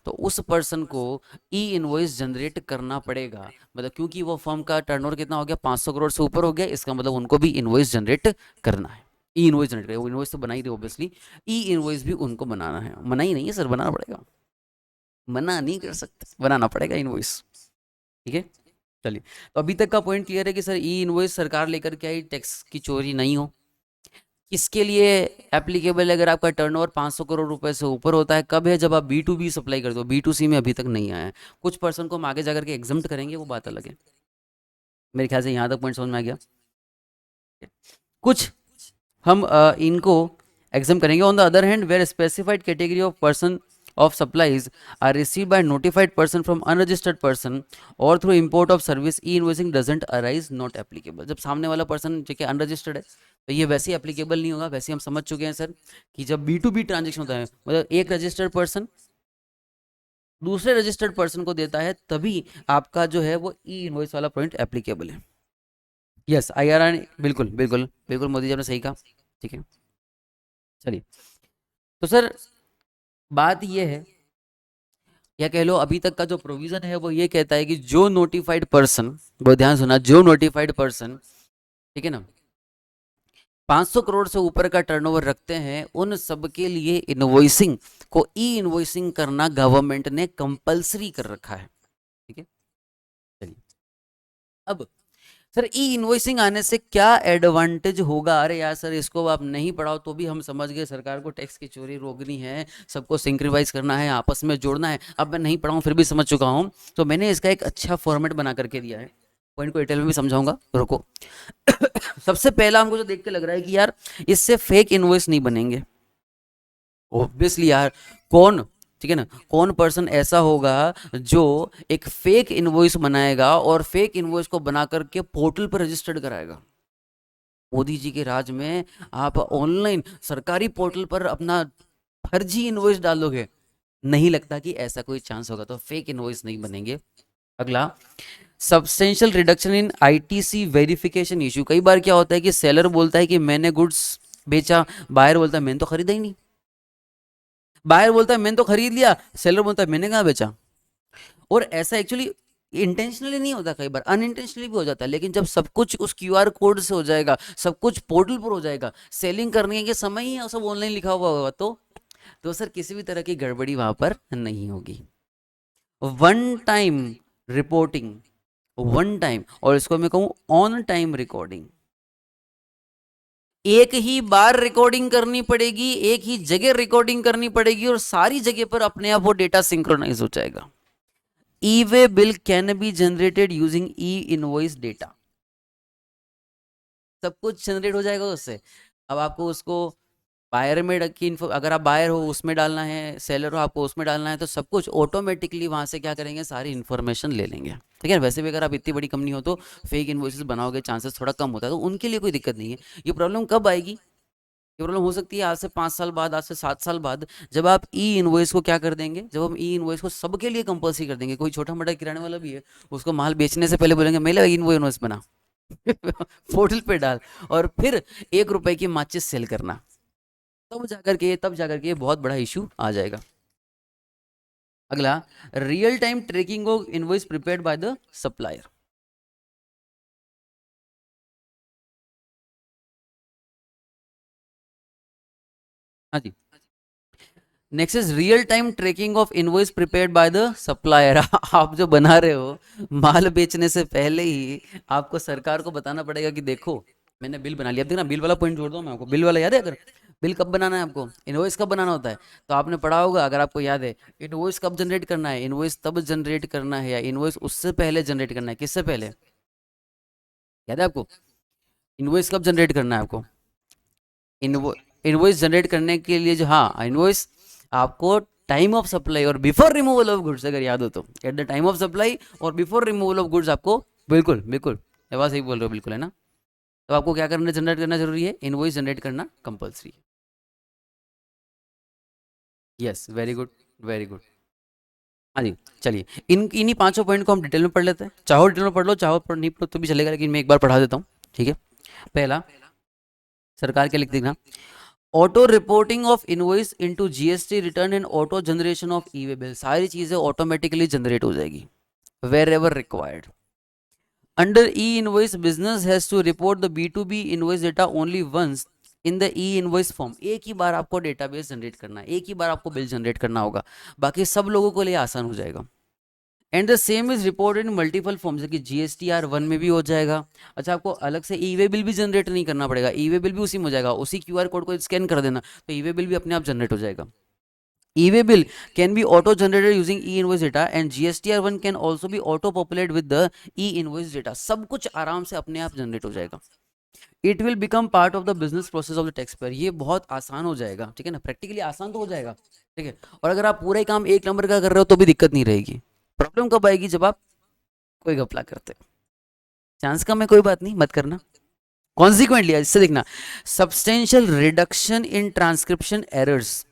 तो उस पर्सन को ई इनवॉइस जनरेट करना पड़ेगा। मतलब क्योंकि वो फर्म का टर्नओवर कितना हो गया, 500 करोड़ से ऊपर हो गया, इसका मतलब उनको भी इनवॉइस जनरेट करना है। ई इनवॉइस जनरेट करेगा, वो इनवॉइस तो बना ही दे ऑब्वियसली, ई इनवॉइस भी उनको बनाना है। मना ही नहीं है सर, बनाना पड़ेगा, मना नहीं कर सकते, बनाना पड़ेगा इनवॉइस। ठीक है, चलिए। तो अभी तक का पॉइंट क्लियर है कि सर ई इनवॉइस सरकार लेकर के आई, टैक्स की चोरी नहीं हो। किसके लिए एप्लीकेबल है? अगर आपका टर्नओवर 500 करोड़ रुपए से ऊपर होता है। कब है? जब आप बी टू बी सप्लाई करते हो, बी टू सी में अभी तक नहीं आया है। कुछ पर्सन को हम आगे जाकर के एग्जम्प्ट करेंगे, वो बात अलग है। मेरे ख्याल से यहाँ तक पॉइंट समझ में आ गया। कुछ हम इनको एग्जाम करेंगे। On the other hand, where specified category of person of supplies are received by notified person from unregistered person or through import of service, e-invoicing doesn't arise, not applicable। जब सामने वाला पर्सन जो कि अनरजिस्टर्ड है तो ये वैसे ही एप्लीकेबल नहीं होगा। वैसे हम समझ चुके हैं सर कि जब बी टू बी ट्रांजेक्शन होता है, मतलब एक रजिस्टर्ड पर्सन दूसरे रजिस्टर्ड पर्सन को देता है, तभी आपका जो है वो ई इनवॉइस वाला पॉइंट एप्लीकेबल है। यस, IRR, बिल्कुल बिल्कुल बिल्कुल, मोदी जी ने सही कहा। ठीक है, चलिए। तो सर बात ये है, या कह लो अभी तक का जो प्रोविजन है वो ये कहता है कि जो नोटिफाइड पर्सन, वो ध्यान सुना, जो नोटिफाइड पर्सन, ठीक है ना, 500 करोड़ से ऊपर का टर्नओवर रखते हैं, उन सब के लिए इनवॉइसिंग को ई इनवॉइसिंग करना गवर्नमेंट ने कंपलसरी कर रखा है। ठीक है, चलिए। अब सर ई इनवॉइसिंग आने से क्या एडवांटेज होगा? अरे यार सर, इसको आप नहीं पढ़ाओ तो भी हम समझ गए, सरकार को टैक्स की चोरी रोकनी है, सबको सिंक्रिवाइज करना है, आपस में जोड़ना है। अब मैं नहीं पढ़ाऊँ फिर भी समझ चुका हूँ, तो मैंने इसका एक अच्छा फॉर्मेट बना करके दिया है। पॉइंट को डिटेल में भी समझाऊंगा, रुको। सबसे पहला हमको जो देख के लग रहा है कि यार इससे फेक इनवॉइस नहीं बनेंगे। ऑब्वियसली यार, कौन, ठीक है ना, कौन पर्सन ऐसा होगा जो एक फेक इनवॉइस बनाएगा और फेक इनवॉइस को बना करके पोर्टल पर रजिस्टर्ड कराएगा? मोदी जी के राज में आप ऑनलाइन सरकारी पोर्टल पर अपना फर्जी इनवॉइस डालोगे? नहीं लगता कि ऐसा कोई चांस होगा, तो फेक इनवॉइस नहीं बनेंगे। अगला, substantial reduction in ITC verification issue. कई बार क्या होता है कि सेलर बोलता है कि मैंने गुड्स बेचा, बायर बोलता है मैंने तो खरीदा ही नहीं। बायर बोलता है मैंने तो खरीद लिया, सेलर बोलता है मैंने कहाँ बेचा। और ऐसा एक्चुअली इंटेंशनली नहीं होता, कई बार अनइंटेंशनली भी हो जाता है। लेकिन जब सब कुछ उस क्यूआर कोड से हो जाएगा, सब कुछ पोर्टल पर हो जाएगा, सेलिंग करने के समय ही सब ऑनलाइन लिखा हुआ होगा, तो सर किसी भी तरह की गड़बड़ी वहां पर नहीं होगी। One time reporting, one time, और इसको मैं कहूं ऑन टाइम रिकॉर्डिंग। एक ही बार रिकॉर्डिंग करनी पड़ेगी, एक ही जगह रिकॉर्डिंग करनी पड़ेगी, और सारी जगह पर अपने आप वो डेटा सिंक्रोनाइज हो जाएगा। E-way bill can be generated using E invoice data. सब कुछ जनरेट हो जाएगा उससे। अब आपको उसको बायर में की इन्फो, अगर आप बायर हो उसमें डालना है, सेलर हो आपको उसमें डालना है, तो सब कुछ ऑटोमेटिकली वहां से क्या करेंगे, सारी इन्फॉर्मेशन ले लेंगे। ठीक है, वैसे भी अगर आप इतनी बड़ी कंपनी हो तो फेक इन्वॉइसेस बनाओगे, चांसेस थोड़ा कम होता है, तो उनके लिए कोई दिक्कत नहीं है। ये प्रॉब्लम कब आएगी? ये प्रॉब्लम हो सकती है आज से 5 साल बाद, आज से 7 साल बाद, जब आप ई इनवॉइस को क्या कर देंगे, जब हम ई इनवॉइस को सबके लिए कंपल्सरी कर देंगे। कोई छोटा मोटा किराने वाला भी है, उसको माल बेचने से पहले बोलेंगे मेरा इनवॉइस बना, पोर्टल पे डाल, और फिर 1 रुपए की माचिस सेल करना, तब जाकर के बहुत बड़ा इशू आ जाएगा। अगला, real time tracking of invoice prepared by the supplier. हाँ जी, next is real time tracking of invoice prepared by the supplier. आप जो बना रहे हो, माल बेचने से पहले ही आपको सरकार को बताना पड़ेगा कि देखो मैंने बिल बना लिया। अब देखना, बिल वाला पॉइंट जोड़ दो मैं आपको, बिल वाला याद है? अगर बिल कब बनाना है आपको, इनवॉइस कब बनाना होता है, तो आपने पढ़ा होगा, अगर आपको याद है, इनवॉइस कब जनरेट करना है, इनवॉइस तब जनरेट करना है, या इनवॉइस उससे पहले जनरेट करना है, किससे पहले, याद है आपको? इनवॉइस कब जनरेट करना है आपको? इनवो इनवॉइस जनरेट करने के लिए जो, हाँ, इनवॉइस आपको टाइम ऑफ सप्लाई और बिफोर रिमूवल ऑफ गुड्स, अगर याद हो तो, at the time of supply और बिफोर रिमूवल ऑफ गुड्स आपको, बिल्कुल बिल्कुल, ये बात सही बोल रहे हो, बिल्कुल, है ना? तो आपको क्या करना, जनरेट करना जरूरी है, इनवॉइस जनरेट करना कंपलसरी है। Yes, very good, very good. हाँ जी, चलिए, इन्हीं 5 पॉइंट को हम डिटेल में पढ़ लेते हैं। चाहो डिटेल में पढ़ लो, चाहो पढ़ नहीं पढ़ो तो भी चलेगा, लेकिन मैं एक बार पढ़ा देता हूँ। ठीक है, पहला, सरकार के लिख देना, auto reporting of invoice into GST return and auto generation of e way bill, सारी चीजें ऑटोमेटिकली जनरेट हो जाएगी wherever required. Under E invoice business has to report the B2B invoice data only once in the E invoice form. एक ही बार आपको डेटाबेस जनरेट करना है, एक ही बार आपको बिल जनरेट करना होगा, बाकी सब लोगों को लिए आसान हो जाएगा. And the same is reported in multiple forms, कि GSTR 1 में भी हो जाएगा. अच्छा, आपको अलग से ई वे बिल भी जनरेट नहीं करना पड़ेगा, ई वे बिल भी उसी में हो जाएगा, उसी QR कोड को स्कैन कर देना तो ई वे बिल भी अपने आप जनरेट हो जाएगा. E-way bill can be auto generated using e-invoice data and GSTR 1 can also be auto populated with the e-invoice data. सब कुछ आराम से अपने आप जनरेट हो जाएगा. It will become part of the business process of the taxpayer. ये बहुत आसान हो जाएगा, ठीक है ना, प्रैक्टिकली आसान तो हो जाएगा, ठीक है. और अगर आप पूरा ही काम एक नंबर का कर रहे हो तो भी दिक्कत नहीं रहेगी. प्रॉब्लम कब आएगी, जब आप कोई घपला करते हो. चांस कम है, कोई बात नहीं, मत करना. कॉन्सिक्वेंटली इससे देखना, substantial reduction in transcription errors.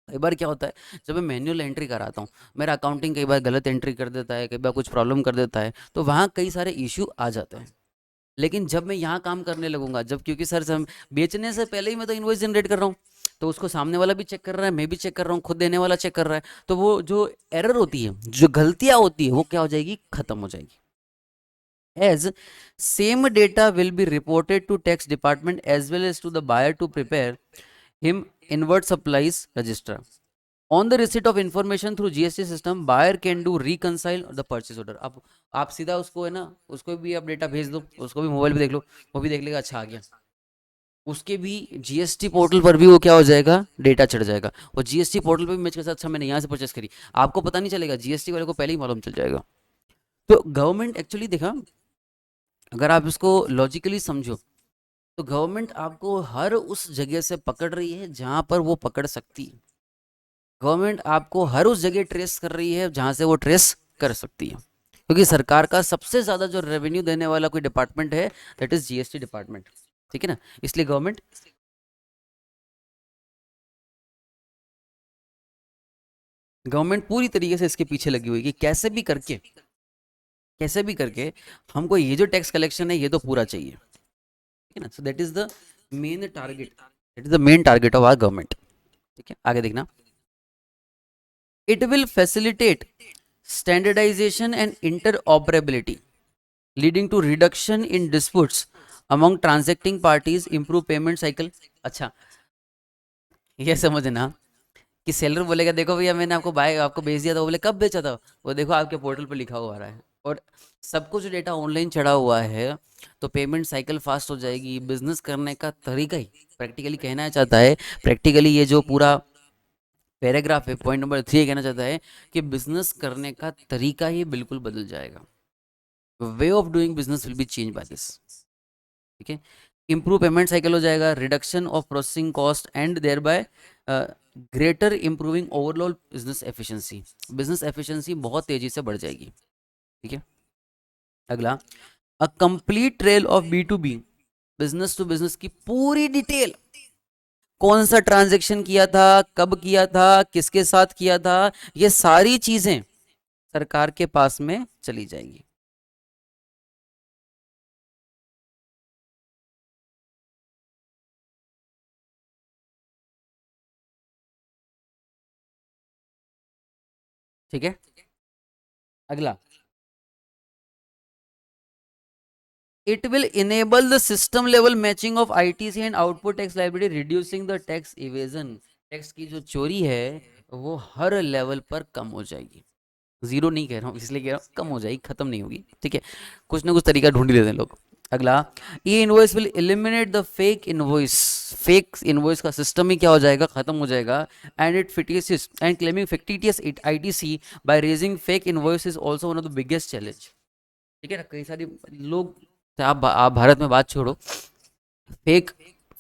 कई बार क्या होता है, जब मैं मैन्युअल एंट्री कराता हूँ, मेरा अकाउंटिंग कई बार गलत एंट्री कर देता है, कई बार कुछ प्रॉब्लम कर देता है, तो वहाँ कई सारे इश्यू आ जाते हैं. लेकिन जब मैं यहाँ काम करने लगूंगा, जब क्योंकि सर हम बेचने से पहले ही मैं तो इनवॉइस जनरेट कर रहा हूँ, तो उसको सामने वाला भी चेक कर रहा है, मैं भी चेक कर रहा हूँ, खुद देने वाला चेक कर रहा है, तो वो जो एरर होती है, जो गलतियाँ होती है, वो क्या हो जाएगी, खत्म हो जाएगी. As same data will be reported to tax department as well as to the buyer to prepare him inward supplies register. On the receipt of information through GST system, buyer can do reconcile the purchase order. अब आप सीधा उसको है ना, उसको भी आप डेटा भेज दो, उसको भी मोबाइल पे देख लो, वो भी देख लेगा, अच्छा आ गया. उसके भी GST पोर्टल पर भी वो क्या हो जाएगा, डेटा चढ़ जाएगा. और GST पोर्टल पे भी मैच कर सकता, अच्छा मैंने यहाँ से परचेस करी, आपको पता नहीं चलेगा, GST वाले को पहले ही मालूम चल जाएगा. तो गवर्नमेंट एक्चुअली देखा, अगर आप इसको लॉजिकली समझो, तो गवर्नमेंट आपको हर उस जगह से पकड़ रही है जहां पर वो पकड़ सकती है. गवर्नमेंट आपको हर उस जगह ट्रेस कर रही है जहां से वो ट्रेस कर सकती है, क्योंकि सरकार का सबसे ज्यादा जो रेवेन्यू देने वाला कोई डिपार्टमेंट है, दैट इज GST डिपार्टमेंट, ठीक है ना. इसलिए गवर्नमेंट पूरी तरीके से इसके पीछे लगी हुई है कि कैसे भी करके हमको ये जो टैक्स कलेक्शन है ये तो पूरा चाहिए, ठीक है ना. So that is the main target, that is the main target of our government. ठीक है, आगे देखना. It will facilitate standardization and interoperability leading to reduction in disputes among transacting parties, improve payment cycle. अच्छा, ये समझना कि सेलर बोलेगा देखो भैया मैंने आपको भेज दिया था, वो बोले कब बेचा था, वो देखो आपके पोर्टल पर लिखा हुआ आ रहा है, और सब कुछ डेटा ऑनलाइन चढ़ा हुआ है, तो पेमेंट साइकिल फास्ट हो जाएगी. बिजनेस करने का तरीका ही प्रैक्टिकली कहना चाहता है, प्रैक्टिकली ये जो पूरा पैराग्राफ है, पॉइंट नंबर 3 कहना चाहता है कि बिजनेस करने का तरीका ही बिल्कुल बदल जाएगा. Way of doing business will be change by this. ठीक है, इंप्रूव पेमेंट साइकिल हो जाएगा, reduction of processing cost and thereby greater improving overall business efficiency बहुत तेजी से बढ़ जाएगी. ठीक है, अगला, a complete trail of B2B, business to business की पूरी डिटेल, कौन सा ट्रांजैक्शन किया था, कब किया था, किसके साथ किया था, ये सारी चीजें सरकार के पास में चली जाएगी. ठीक है, अगला, it will enable the system level matching of ITC and output tax liability, reducing the tax evasion. Tax की जो चोरी है वो हर लेवल पर कम हो जाएगी. जीरो नहीं कह रहा हूँ, इसलिए कह रहा हूँ कम हो जाएगी, खत्म नहीं होगी. ठीक है, कुछ ना कुछ तरीका ढूंढ ही लेते हैं लोग. अगला, E invoice will eliminate the fake invoice का सिस्टम ही क्या हो जाएगा, खत्म हो जाएगा. And it fictitious and claiming fictitious ITC by raising fake invoice is also one of the biggest challenge. ठीक है ना, कई सारी लोग, आप भारत में बात छोड़ो, फेक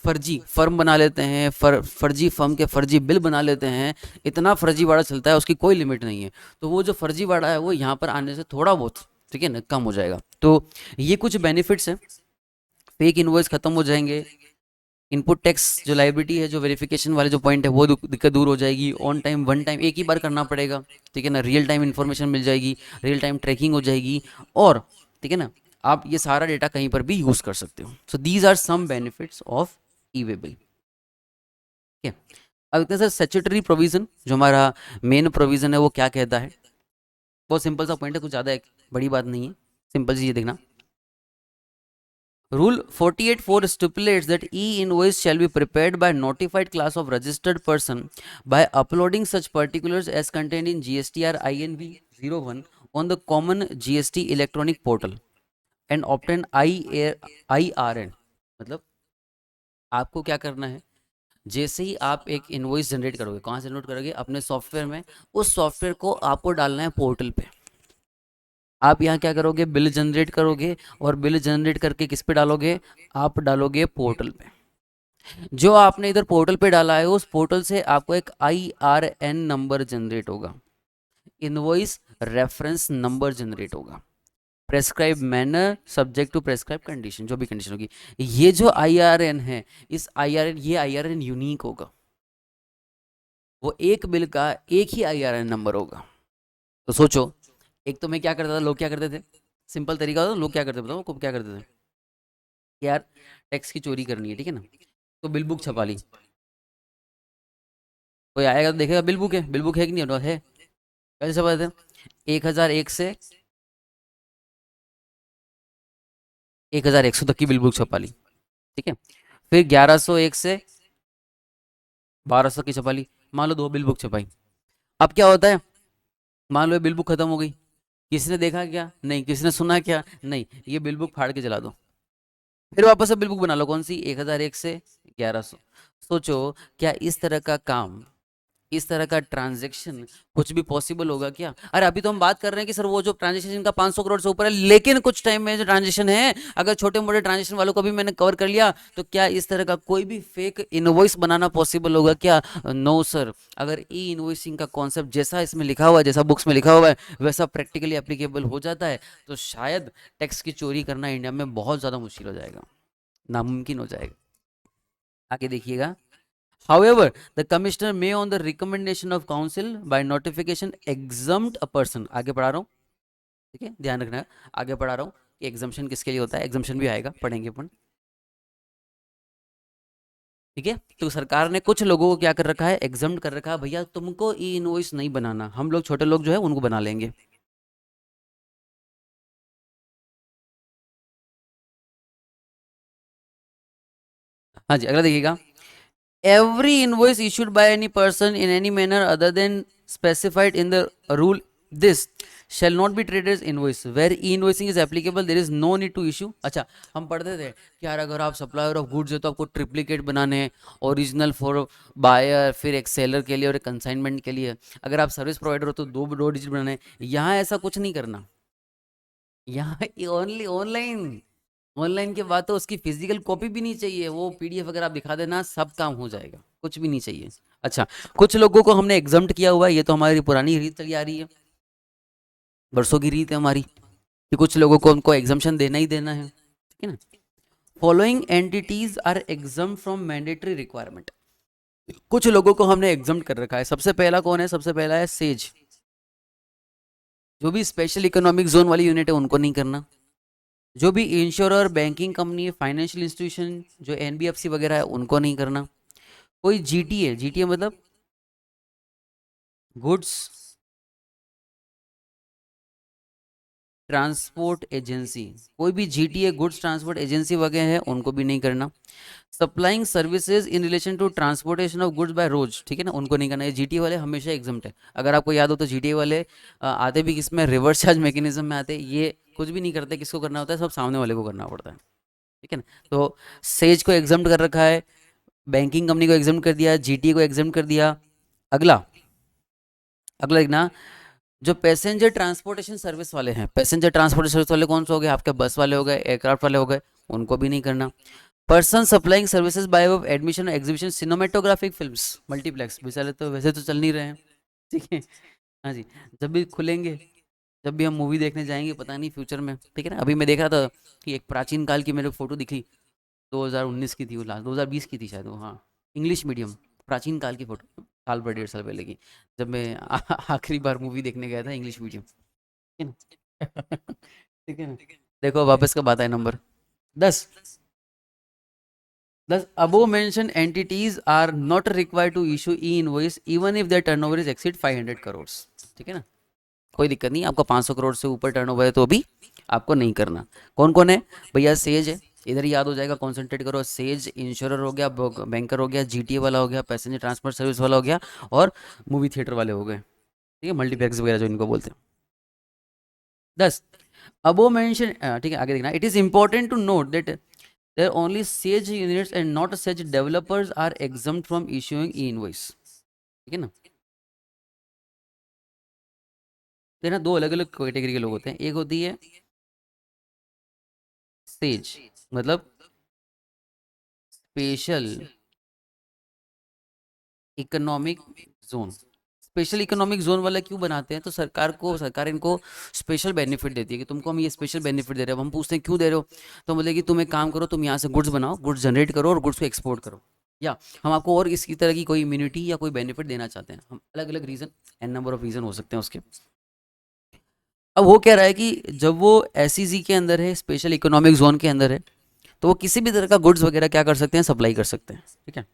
फर्जी फर्म बना लेते हैं, फर्जी फर्म के फर्जी बिल बना लेते हैं, इतना फर्जीवाड़ा चलता है उसकी कोई लिमिट नहीं है. तो वो जो फर्जीवाड़ा है वो यहाँ पर आने से थोड़ा बहुत, ठीक है ना, कम हो जाएगा. तो ये कुछ बेनिफिट्स हैं, फेक इनवॉइस खत्म हो जाएंगे, इनपुट टैक्स जो लाइबिलिटी है, जो वेरिफिकेशन वाले जो पॉइंट है वो दिक्कत दूर हो जाएगी, ऑन टाइम वन टाइम एक ही बार करना पड़ेगा. ठीक है ना, रियल टाइम इन्फॉर्मेशन मिल जाएगी, रियल टाइम ट्रैकिंग हो जाएगी, और ठीक है ना, आप ये सारा डेटा कहीं पर भी यूज़ कर सकते हो. So these are some benefits of e way bill. ठीक है। अब देखते हैं सर स्टैट्यूटरी प्रोविजन, जो हमारा मेन प्रोविजन है वो क्या कहता है। बहुत सिंपल सा पॉइंट है, कुछ ज़्यादा एक बड़ी बात नहीं है, सिंपल चीज़ ये देखना। Rule 48(4) stipulates that e-invoice shall be prepared by notified class of registered person by uploading such particulars as contained in GSTR INV 01 on the common GST electronic portal and obtain IRN। मतलब आपको क्या करना है, जैसे ही आप एक इनवॉइस जनरेट करोगे, कहाँ से जनरेट करोगे, अपने सॉफ्टवेयर में, उस सॉफ्टवेयर को आपको डालना है पोर्टल पे। आप यहाँ क्या करोगे, बिल जनरेट करोगे, और बिल जनरेट करके किस पे डालोगे, आप डालोगे पोर्टल पे। जो आपने इधर पोर्टल पे डाला है, उस पोर्टल से आपको एक IRN नंबर जनरेट होगा, इनवॉइस रेफरेंस नंबर जनरेट होगा, prescribe manner subject to prescribe condition, जो भी कंडीशन होगी। ये जो IRN है, इस IRN, ये IRN यूनिक होगा, वो एक बिल का एक ही IRN नंबर होगा। तो सोचो, एक तो मैं क्या करता था, लोग क्या करते थे, सिंपल तरीका होता, लोग क्या करते बताओ, को क्या करते थे कि यार टैक्स की चोरी करनी है, ठीक है ना, तो बिल बुक छपा ली। कोई आएगा तो देखेगा बिल बुक है, बिल बुक है कि नहीं, है। कैसे छपाते थे, 1001 से 1100 तक की बिल बुक छपा ली, ठीक है। फिर 1101 से 1200 की छपा ली, मान लो 2 बिल बुक छपाई। अब क्या होता है, मान लो ये बिल बुक खत्म हो गई, किसी ने देखा क्या, नहीं, किसी ने सुना क्या, नहीं, ये बिल बुक फाड़ के जला दो, फिर वापस से बिल बुक बना लो, कौन सी, 1001 से 1100। सोचो, क्या इस तरह का काम, इस तरह का ट्रांजैक्शन कुछ भी पॉसिबल होगा क्या। अरे अभी तो हम बात कर रहे हैं कि सर वो जो ट्रांजैक्शन का 500 करोड़ से ऊपर है, लेकिन कुछ टाइम में जो ट्रांजैक्शन है, अगर छोटे मोटे ट्रांजैक्शन वालों को भी मैंने कवर कर लिया, तो क्या इस तरह का कोई भी फेक इनवॉइस बनाना पॉसिबल होगा क्या। No sir. अगर ई इनवॉइसिंग का कॉन्सेप्ट जैसा इसमें लिखा हुआ है, जैसा बुक्स में लिखा हुआ है, वैसा प्रैक्टिकली एप्लीकेबल हो जाता है, तो शायद टैक्स की चोरी करना इंडिया में बहुत ज़्यादा मुश्किल हो जाएगा, नामुमकिन हो जाएगा। आगे देखिएगा। However, the commissioner may, on the recommendation of council, by notification exempt a person। आगे पढ़ा रहा हूँ, ठीक है, ध्यान रखना है, आगे पढ़ा रहा हूँ कि एग्जाम्शन किसके लिए होता है, एग्जाम्शन भी आएगा, पढ़ेंगे अपन, ठीक है। तो सरकार ने कुछ लोगों को क्या कर रखा है, एग्जाम्ट कर रखा है, भैया तुमको ई इनवॉइस नहीं बनाना, हम लोग छोटे लोग जो है उनको बना लेंगे। हाँ जी, अगला देखिएगा। Every invoice issued by any person in any manner other than specified in the rule this shall not be treated as invoice where e-invoicing is applicable there is no need to issue। अच्छा, हम पढ़ते थे कि यार अगर आप सप्लायर ऑफ गुड्स है तो आपको ट्रिप्लिकेट बनाने हैं, ओरिजिनल फॉर बायर, फिर एक सेलर के लिए और एक कंसाइनमेंट के लिए, अगर आप सर्विस प्रोवाइडर हो तो दो डिजिट बनाने हैं। यहाँ ऐसा कुछ नहीं करना, यहाँ ओनली ऑनलाइन, ऑनलाइन के बाद तो उसकी फिजिकल कॉपी भी नहीं चाहिए, वो PDF अगर आप दिखा देना सब काम हो जाएगा, कुछ भी नहीं चाहिए। अच्छा, कुछ लोगों को हमने एग्जम्प्ट किया हुआ है, ये तो हमारी पुरानी रीत चली आ रही है, बरसों की रीत है हमारी, कि कुछ लोगों को उनको एग्जाम्पशन देना ही देना है, ठीक है ना। Following entities are exempt from mandatory requirement. कुछ लोगों को हमने एग्जाम्प्ट कर रखा है, सबसे पहला कौन है, सबसे पहला है सेज, जो भी स्पेशल इकोनॉमिक जोन वाली यूनिट है उनको नहीं करना, जो भी insurer, banking company, financial institution जो NBFC वगैरह है उनको नहीं करना, कोई GTA, GTA मतलब गुड्स ट्रांसपोर्ट एजेंसी, कोई भी GTA गुड्स ट्रांसपोर्ट एजेंसी वगैरह है उनको भी नहीं करना, supplying services in relation to transportation of goods by roads, ठीक है ना, उनको नहीं करना। ये GTA वाले हमेशा एग्जम्प्ट है, अगर आपको याद हो तो GTA वाले आते भी किसमें, रिवर्स चार्ज मैकेनिज्म में आते, ये कुछ भी नहीं करते, किसको करना होता है, सब सामने वाले को करना पड़ता है, ठीक है ना। तो सेज को एग्जम्प्ट कर रखा है, बैंकिंग कंपनी को एग्जाम कर दिया, GTA को एग्जाम कर दिया। अगला, अगला देखना, जो पैसेंजर ट्रांसपोर्टेशन सर्विस वाले हैं, पैसेंजर ट्रांसपोर्टेशन सर्विस वाले कौन से हो गए, आपके बस वाले हो गए, एयरक्राफ्ट वाले हो गए, उनको भी नहीं करना। Person supplying services by way of admission, exhibition, cinematographic films, multiplex बेचारे तो वैसे तो चल नहीं रहे हैं, ठीक है। हाँ जी, जब भी खुलेंगे, जब भी हम मूवी देखने जाएंगे, पता नहीं फ्यूचर में, ठीक है ना। अभी मैं देख रहा था कि एक प्राचीन काल की मेरे को फोटो दिखी, 2019 की थी वो, लास्ट 2020 की थी शायद वो, हाँ, इंग्लिश मीडियम, प्राचीन काल की फोटो, साल भर 1.5 साल पहले की, जब मैं आखिरी बार मूवी देखने गया था इंग्लिश मीडियम, ठीक है ना। ठीक है ना। देखो वापस कब आता है number 10। Thus, above mentioned entities are not required to issue e-invoice even if their turnover is exceed 500 crores. ठीक है ना, कोई दिक्कत नहीं, आपका 500 करोड़ से ऊपर टर्नओवर है तो भी आपको नहीं करना। कौन कौन है भैया? सेज है, इधर ही याद हो जाएगा, कॉन्सेंट्रेट करो। सेज इंश्योरर हो गया, बैंकर हो गया, जीटीए वाला हो गया, पैसेंजर ट्रांसपोर्ट सर्विस वाला हो गया, और मूवी थिएटर वाले हो गए, ठीक है, मल्टीप्लेक्स वगैरह जो इनको बोलते हैं। 10 अबो मेंशन, ठीक है, आगे देखना। It is important to note that there only SEZ units and not SEZ developers are exempt from issuing e invoice, ठीक है ना। देखना, दो अलग अलग कैटेगरी के लोग होते हैं। एक होती है सेज, मतलब special economic zone. Special economic zone वाला क्यों बनाते हैं? तो सरकार इनको स्पेशल बेनिफिट देती है कि तुमको हम ये स्पेशल बेनिफिट दे रहे हैं। हम पूछते हैं क्यों दे रहे हो, तो बोले कि तुम एक काम करो, तुम यहाँ से गुड्स बनाओ, गुड्स जनरेट करो और गुड्स को एक्सपोर्ट करो, या हम आपको और इसी तरह की कोई इम्यूनिटी या कोई बेनिफिट देना चाहते हैं। हम अलग अलग reason, n number of reason हो सकते हैं उसके। अब वो कह रहा है कि जब वो एसईजी के अंदर है, स्पेशल इकोनॉमिक जोन के अंदर है, तो वो किसी भी तरह का गुड्स वगैरह क्या कर सकते हैं? सप्लाई कर सकते हैं, ठीक है।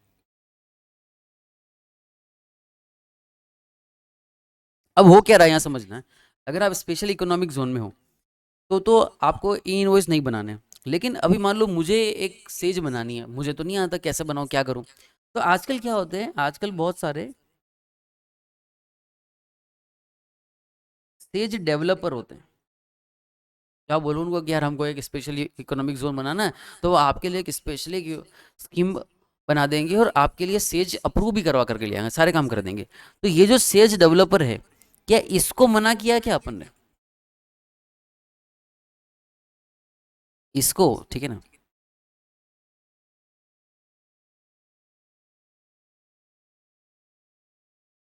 अब हो क्या रहा है यहाँ समझना है। अगर आप स्पेशल इकोनॉमिक जोन में हो तो आपको ई इनवॉइस नहीं बनाने हैं। लेकिन अभी मान लो मुझे एक सेज बनानी है, मुझे तो नहीं आता कैसे बनाऊं, क्या करूं। तो आजकल क्या होते हैं, आजकल बहुत सारे सेज डेवलपर होते हैं। क्या बोलूँ उनको कि यार हमको एक स्पेशल इकोनॉमिक जोन बनाना है, तो वो आपके लिए एक स्पेशल स्कीम बना देंगे और आपके लिए सेज अप्रूव भी करवा करके ले आएंगे, सारे काम कर देंगे। तो ये जो सेज डेवलपर है, क्या इसको मना किया क्या अपन ने? इसको, ठीक है ना।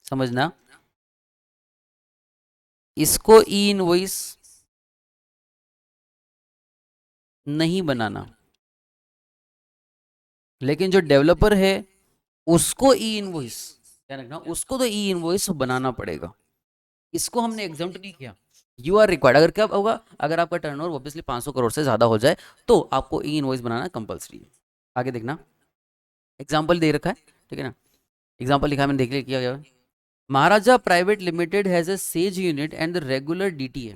समझना, इसको ई इनवॉइस नहीं बनाना, लेकिन जो डेवलपर है उसको ई इनवॉइस, क्या रखना, उसको तो ई इनवॉइस बनाना पड़ेगा। इसको हमने एग्जाम्प्ट नहीं किया। यू आर रिक्वायर्ड, अगर क्या होगा, अगर आपका टर्नओवर ऑब्वियसली 500 करोड़ से ज्यादा हो जाए तो आपको ई इनवॉइस बनाना कंपलसरी है। आगे देखना, एग्जाम्पल दे रखा है, ठीक है ना। एग्जाम्पल लिखा है मैंने, देख लिया किया गया। Maharaja private limited has a SEZ unit and the regular DTA,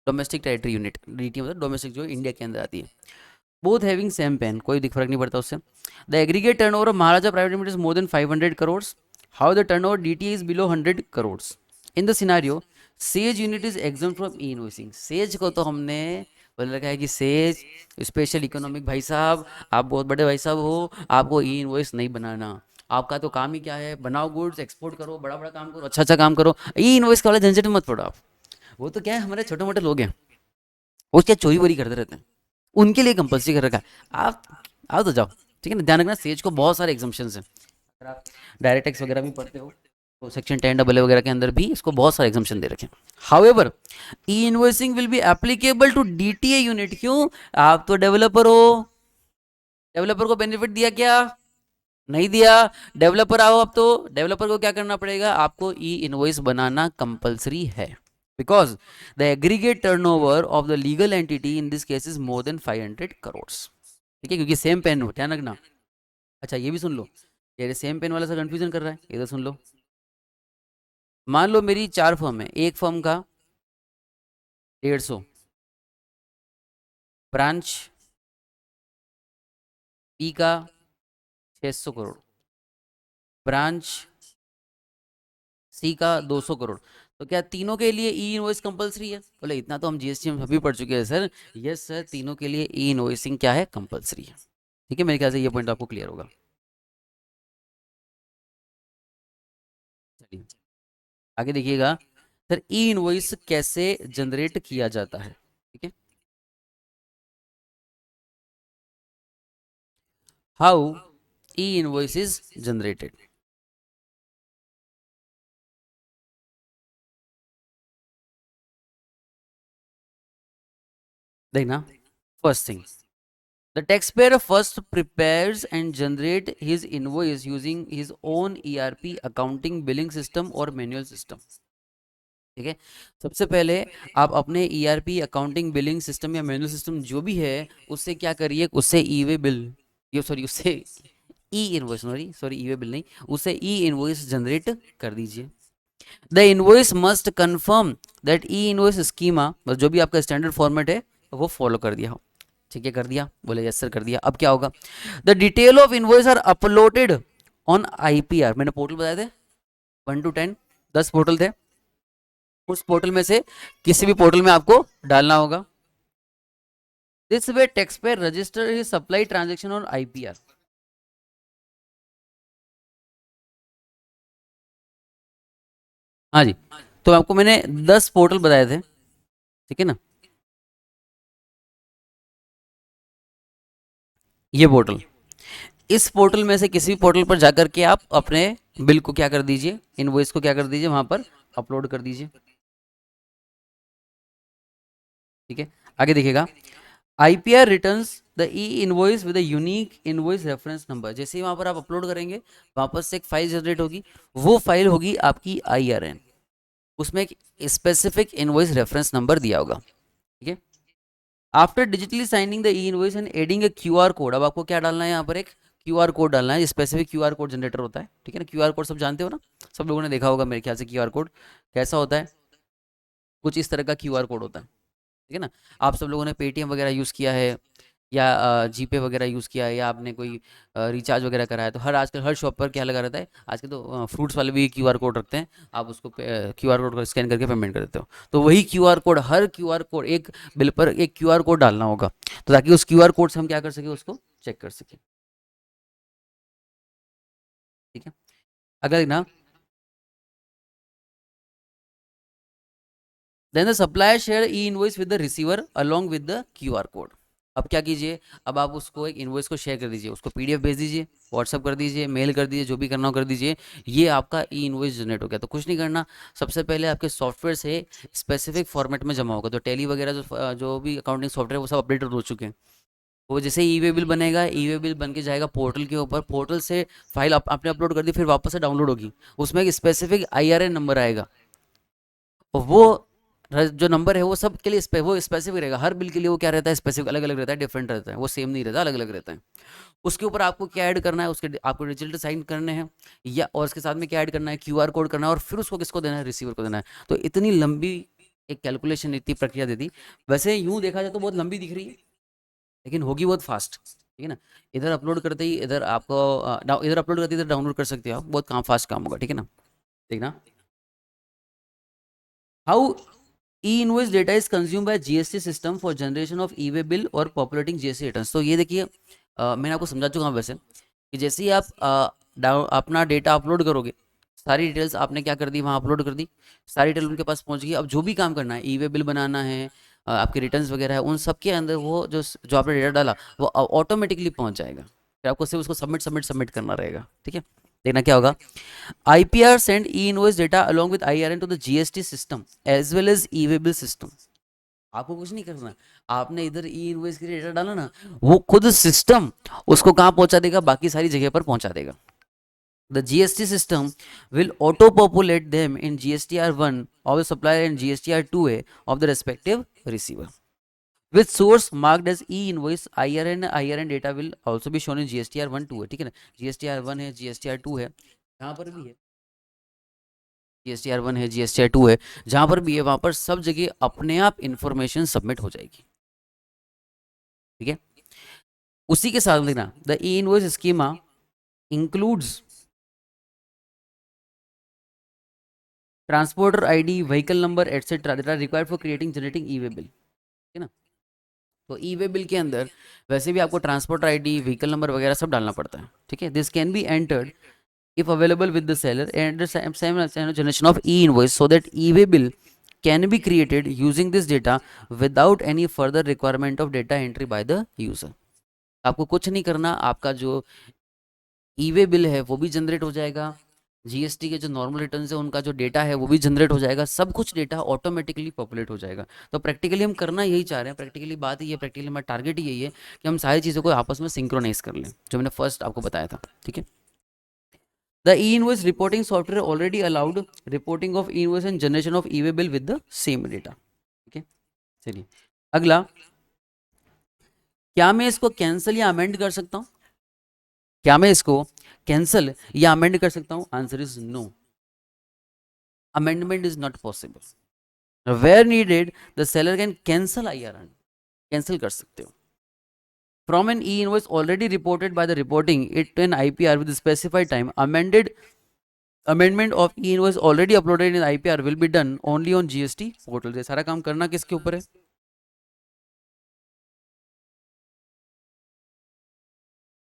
domestic territory unit. DTA मतलब डोमेस्टिक, जो इंडिया के अंदर आती है। बोथ हैविंग सेम पेन, कोई फर्क नहीं पड़ता उससे। The aggregate turnover of Maharaja private limited is more than 500 crore. How the turnover DTA is below 100 crore. In the scenario says unit is exam from E invoicing. Says को तो हमने बोल रखा है कि सेज स्पेशल इकोनॉमिक भाई साहब, आप बहुत बड़े भाई साहब हो, आपको ई इनवॉइस नहीं बनाना। आपका तो काम ही क्या है, बनाओ गुड्स, एक्सपोर्ट करो, बड़ा बड़ा काम करो, अच्छा अच्छा काम करो। ई इनवॉइस का वाला झंझट में मत पड़ो आप। वो तो क्या है, हमारे छोटे मोटे लोग हैं, वो क्या चोरी वोरी करते रहते हैं, उनके लिए कंपलसरी कर रखा है। आप आओ तो जाओ, ठीक है ना। ध्यान रखना, सेज को बहुत सारे एग्जाम्पशन हैं। अगर आप डायरेक्ट टैक्स वगैरह भी पढ़ते हो तो सेक्शन 10 वगैरह के अंदर भी इसको बहुत सारे एग्जाम्पशन दे रखे हैं। However e invoicing will be applicable to DTA unit. क्यों? आप तो डेवलपर हो, डेवलपर को बेनिफिट दिया क्या? नहीं दिया। डेवलपर आओ, अब तो डेवलपर को क्या करना पड़ेगा? आपको ई इनवॉइस बनाना कंपलसरी है, because the aggregate turnover of the legal entity in this case is more than 500 crore, ठीक है, क्योंकि सेम पेन हो, ध्यान रखना। अच्छा ये भी सुन लो, ये सेम पेन वाला सा कंफ्यूजन कर रहा है, ये तो सुन लो। मान लो मेरी 4 फर्म है, एक फर्म का 150, ब्रांच बी का 600 करोड़, ब्रांच सी का 200 करोड़। तो क्या तीनों के लिए ई इनवॉइस कंपलसरी है? बोले इतना तो हम जीएसटी में सभी पढ़ चुके हैं सर। यस सर, तीनों के लिए ई इनवॉइसिंग क्या है? कंपलसरी है, ठीक है। मेरे ख्याल से ये पॉइंट आपको क्लियर होगा। चलिए आगे देखिएगा, सर ई इनवॉइस कैसे जनरेट किया जाता है, ठीक है। How E invoice is generated. देखना, first thing, the taxpayer first prepares and generate his invoice using his own ERP accounting billing system और manual system, ठीक है। सबसे पहले आप अपने ERP अकाउंटिंग बिलिंग सिस्टम या मैनुअल सिस्टम जो भी है उससे क्या करिए, उससे ई वे बिल ये सॉरी उससे ई इनवॉइस, सॉरी ई वे बिल नहीं, उसे ई इनवॉइस जनरेट कर दीजिए। The invoice must confirm that E invoice schema, बस जो भी आपका स्टैंडर्ड फॉर्मेट है वो फॉलो कर दिया हो। ठीक है, कर दिया, बोले यस सर कर दिया। अब क्या होगा, the detail of invoice are uploaded on IPR. मैंने पोर्टल बताए थे 1 to 10, 10 पोर्टल थे, उस पोर्टल में से किसी भी पोर्टल में आपको डालना होगा। This way tax payer register his supply transaction on IPR. हाँ जी, तो आपको मैंने 10 पोर्टल बताए थे, ठीक है ना, ये पोर्टल, इस पोर्टल में से किसी भी पोर्टल पर जाकर के आप अपने बिल को क्या कर दीजिए, इनवॉइस को क्या कर दीजिए, वहां पर अपलोड कर दीजिए। ठीक है, आगे देखिएगा, IPR returns the E invoice with unique invoice reference number. जैसे ही वहां पर आप अपलोड करेंगे, वापस से एक फाइल जनरेट होगी, वो फाइल होगी आपकी आईआरएन, उसमें एक स्पेसिफिक इनवॉइस रेफरेंस नंबर दिया होगा। ठीक है, after digitally signing the E invoice and adding A QR code, अब आपको क्या डालना है, यहाँ पर एक क्यूआर कोड डालना है, स्पेसिफिक क्यूआर कोड जनरेटर होता है। ठीक है ना, क्यूआर कोड सब जानते हो ना, सब लोगों ने देखा होगा मेरे ख्याल से। क्यूआर कोड कैसा होता है, कुछ इस तरह का क्यूआर कोड होता है। ठीक है ना, आप सब लोगों ने पेटीएम वगैरह यूज़ किया है, या जीपे वगैरह यूज़ किया है, या आपने कोई रिचार्ज वगैरह कराया, तो हर आजकल हर शॉप पर क्या लगा रहता है, आजकल तो फ्रूट्स वाले भी क्यूआर कोड रखते हैं, आप उसको क्यूआर कोड को स्कैन करके पेमेंट कर देते हो। तो वही क्यूआर कोड, हर क्यूआर कोड, एक बिल पर एक क्यूआर कोड डालना होगा, तो ताकि उस क्यूआर कोड से हम क्या कर सके, उसको चेक कर सकें। ठीक है, अगर ना, then the supplier share e invoice with the receiver along with the QR code. अब क्या कीजिए, अब आप उसको एक इनवॉइस को शेयर कर दीजिए, उसको पीडीएफ भेज दीजिए, व्हाट्सअप कर दीजिए, मेल कर दीजिए, जो भी करना हो कर दीजिए। ये आपका ई इनवॉइस जनरेट हो गया। तो कुछ नहीं करना, सबसे पहले आपके सॉफ्टवेयर से स्पेसिफिक फॉर्मेट में जमा होगा। तो टैली वगैरह जो भी अकाउंटिंग सॉफ्टवेयर वो सब अपडेटेड हो चुके हैं। वो जैसे ई वे बिल बनेगा, ई वे बिल बन के जाएगा पोर्टल के ऊपर, पोर्टल से फाइल आपने अपलोड कर दी, फिर वापस से डाउनलोड होगी, उसमें एक स्पेसिफिक आईआरएन नंबर आएगा, और वो जो नंबर है वो सब के लिए वो स्पेसिफिक रहेगा। हर बिल के लिए वो क्या रहता है, स्पेसिफिक, अलग अलग रहता है, डिफरेंट रहता है, वो सेम नहीं रहता, अलग अलग रहता है। उसके ऊपर आपको क्या ऐड करना है, उसके आपको रिजल्ट साइन करने हैं, या और उसके साथ में क्या ऐड करना है, क्यूआर कोड करना है, और फिर उसको किसको देना है, रिसीवर को देना है। तो इतनी लंबी एक कैलकुलेशन, इतनी प्रक्रिया देती। वैसे यूं देखा जाए तो बहुत लंबी दिख रही है, लेकिन होगी बहुत फास्ट। ठीक है ना, इधर अपलोड करते ही इधर आपको इधर अपलोड करते ही इधर डाउनलोड कर सकते हो आप, बहुत काम फास्ट काम होगा। ठीक है ना, देखना, how E invoice data is consume by GST system for generation of E way bill और पॉपुलेटिंग जीएसटी रिटर्न्स। तो ये देखिए, मैंने आपको समझा चुका हूँ वैसे, कि जैसे ही आप अपना डेटा अपलोड करोगे, सारी डिटेल्स आपने क्या कर दी, वहाँ अपलोड कर दी, सारी डिटेल उनके पास पहुँच गई। अब जो भी काम करना है, ई-वे बिल बनाना है, आपके रिटर्न्स वगैरह है, उन सब के अंदर वो जो आपने डेटा डाला वो ऑटोमेटिकली पहुँच जाएगा। फिर आपको सिर्फ उसको सबमिट सबमिट सबमिट करना रहेगा। ठीक है, देखना क्या होगा, IPR send e-invoice data along with IRN to the GST system as well as e-way bill system। आपको कुछ नहीं करना, आपने इधर ई इनवॉइस के डेटा डाला ना, वो खुद सिस्टम उसको कहाँ पहुंचा देगा, बाकी सारी जगह पर पहुंचा देगा। The GST system will auto populate them in GSTR1 of the supplier and GSTR2A of the respective receiver with source marked as e-invoice। IRN data will also be shown in GSTR1 2 है। ठीक है ना, GSTR1 है, GSTR2 है, यहाँ पर भी है, GSTR1 है, GSTR2 है, जहां पर भी है वहां पर सब जगह अपने आप इंफॉर्मेशन सबमिट हो जाएगी। ठीक है, उसी के साथ देखना, the E invoice schema includes transporter ID, vehicle number etcetera that are required for creating generating e way bill. ठीक है ना, तो ई वे बिल के अंदर वैसे भी आपको ट्रांसपोर्टर आईडी, व्हीकल नंबर वगैरह सब डालना पड़ता है। ठीक है, this can be entered if available with the seller and the same generation of e-invoice so that e-way bill can be created using this data without any further requirement of data entry by the user। आपको कुछ नहीं करना, आपका जो ई-वे बिल है वो भी जनरेट हो जाएगा, जीएसटी के जो नॉर्मल रिटर्न है उनका जो डेटा है वो भी जनरेट हो जाएगा, सब कुछ डेटा ऑटोमेटिकली पॉपुलेट हो जाएगा। तो प्रैक्टिकली हम करना यही चाह रहे हैं, प्रैक्टिकली बात ही है, प्रैक्टिकली हमारा टारगेट ही यही है कि हम सारी चीज़ों को आपस में सिंक्रोनाइज कर लें, जो मैंने फर्स्ट आपको बताया था। ठीक है, the e-invoice reporting software already allowed reporting of e-invoice and generation of e-way bill with the same data। ठीक है, चलिए अगला, क्या मैं इसको कैंसिल या अमेंड कर सकता हूँ? क्या मैं इसको कैंसिल या अमेंड कर सकता हूं? Answer is no, amendment is not possible. Where needed the seller can cancel IRN, cancel कर सकते हो। From an e-invoice already reported by the reporting it to an IPR with a specified time, amendment of e-invoice already uploaded in IPR will be done only on GST portal। ये सारा काम करना किसके ऊपर है?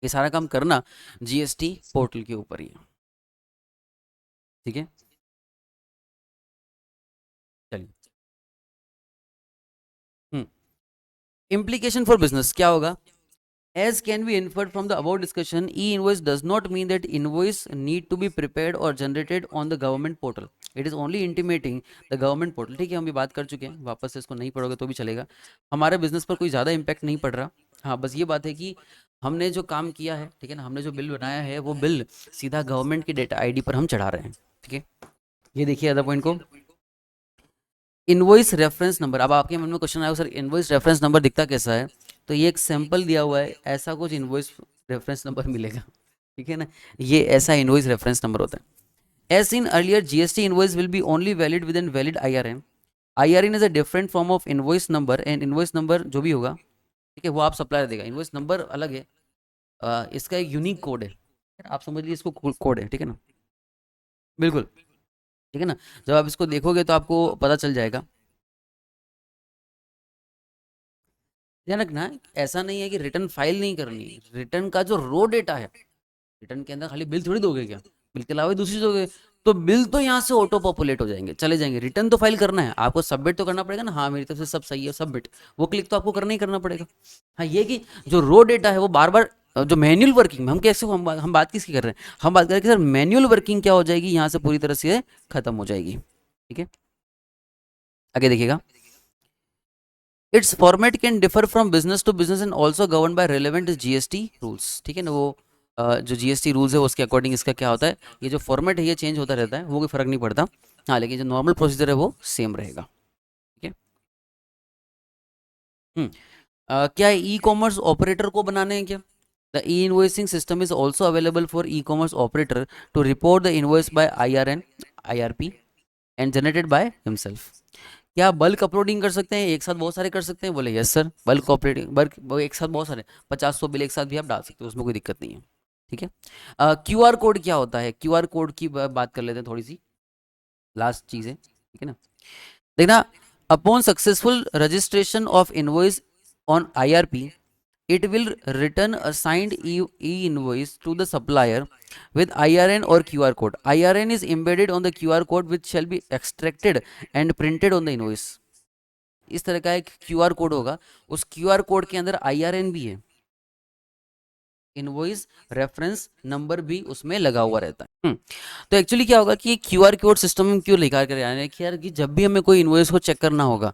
ये सारा काम करना GST पोर्टल के ऊपर ही है। ठीक है, चलिए। हम्म, implication for business क्या होगा? As can be inferred from the above discussion, e-invoice does not mean that invoice need to be prepared or generated on the government portal. It is only intimating the government portal। ठीक है, हम ये बात कर चुके हैं, वापस से इसको नहीं पढ़ोगे तो भी चलेगा। हमारे बिजनेस पर कोई ज़्यादा इम्पैक्ट नहीं पड़ रहा। हाँ, बस ये बात है कि हमने जो काम किया है, ठीक है ना, हमने जो बिल बनाया है वो बिल सीधा गवर्नमेंट की डेटा ID पर हम चढ़ा रहे हैं। ठीक है, ये देखिए अदर पॉइंट को, इनवॉइस रेफरेंस नंबर। अब आपके मन में क्वेश्चन आया सर इनवॉइस रेफरेंस नंबर दिखता कैसा है? तो ये एक सैंपल दिया हुआ है, ऐसा कुछ इनवॉइस रेफरेंस नंबर मिलेगा। ठीक है ना, ये ऐसा इनवॉइस रेफरेंस नंबर होता है। As in earlier GST invoice will be only valid with an valid IRN। IRN is a different form of invoice number and invoice number जो भी होगा, ठीक है, वो आप सप्लायर देगा। इनवॉइस नंबर अलग है, इसका एक यूनिक कोड है, आप समझ लीजिए इसको कोड है। ठीक है ना, बिल्कुल। ठीक है ना, जब आप इसको देखोगे तो आपको पता चल जाएगा। ध्यान रखना, ऐसा नहीं है कि रिटर्न फाइल नहीं करनी है, रिटर्न का जो रो डेटा है, रिटर्न के अंदर खाली बिल थोड़ी दोगे क्या, बिल के अलावा भी दूसरी चीज दोगे, तो बिल तो यहाँ से ऑटो पॉपुलेट हो जाएंगे, चले जाएंगे। रिटर्न तो फाइल करना है आपको, सबमिट तो करना पड़ेगा ना, हाँ मेरी तरफ से सब सही है सबमिट, वो क्लिक तो आपको करना ही करना पड़ेगा। हाँ, ये कि जो रो डेटा है वो बार बार जो मैनुअल वर्किंग में हम कैसे, हम बात किसकी कर रहे हैं, हम बात कर रहे हैं कि सर मैनुअल वर्किंग क्या हो जाएगी यहाँ से पूरी तरह से खत्म हो जाएगी। ठीक है, आगे देखिएगा। Its format can differ from business to business and also govern by relevant GST rules. ठीक है ना, वो जो GST रूल्स है उसके अकॉर्डिंग इसका क्या होता है, ये जो फॉर्मेट है ये चेंज होता रहता है, वो कोई फर्क नहीं पड़ता। हाँ, लेकिन जो नॉर्मल प्रोसीजर है वो सेम रहेगा। ठीक है। क्या ई कॉमर्स ऑपरेटर को बनाने हैं क्या? The e invoicing system is also available for e commerce operator to report the invoice by IRN IRP and generated by himself. क्या बल्क अपलोडिंग कर सकते हैं, एक साथ बहुत सारे कर सकते हैं? बोले yes sir, bulk operating, bulk एक साथ बहुत सारे 50-100 बिल एक साथ भी आप डाल सकते हो, उसमें कोई दिक्कत नहीं है। ठीक है। QR कोड क्या होता है? QR कोड की बात कर लेते हैं थोड़ी सी, लास्ट चीज़ है। ठीक है ना, देखना, upon successful registration of invoice on IRP it will return a signed e-invoice to the supplier with IRN or QR code। IRN is embedded on the QR code which shall be extracted and printed on the invoice। इस तरह का एक QR कोड होगा, उस QR कोड के अंदर IRN भी है, इनवॉइस रेफरेंस नंबर भी उसमें लगा हुआ रहता है। तो एक्चुअली क्या होगा कि QR कोड सिस्टम में क्यों लेकर कर आने कि यार कि जब भी हमें कोई इनवॉइस को चेक करना होगा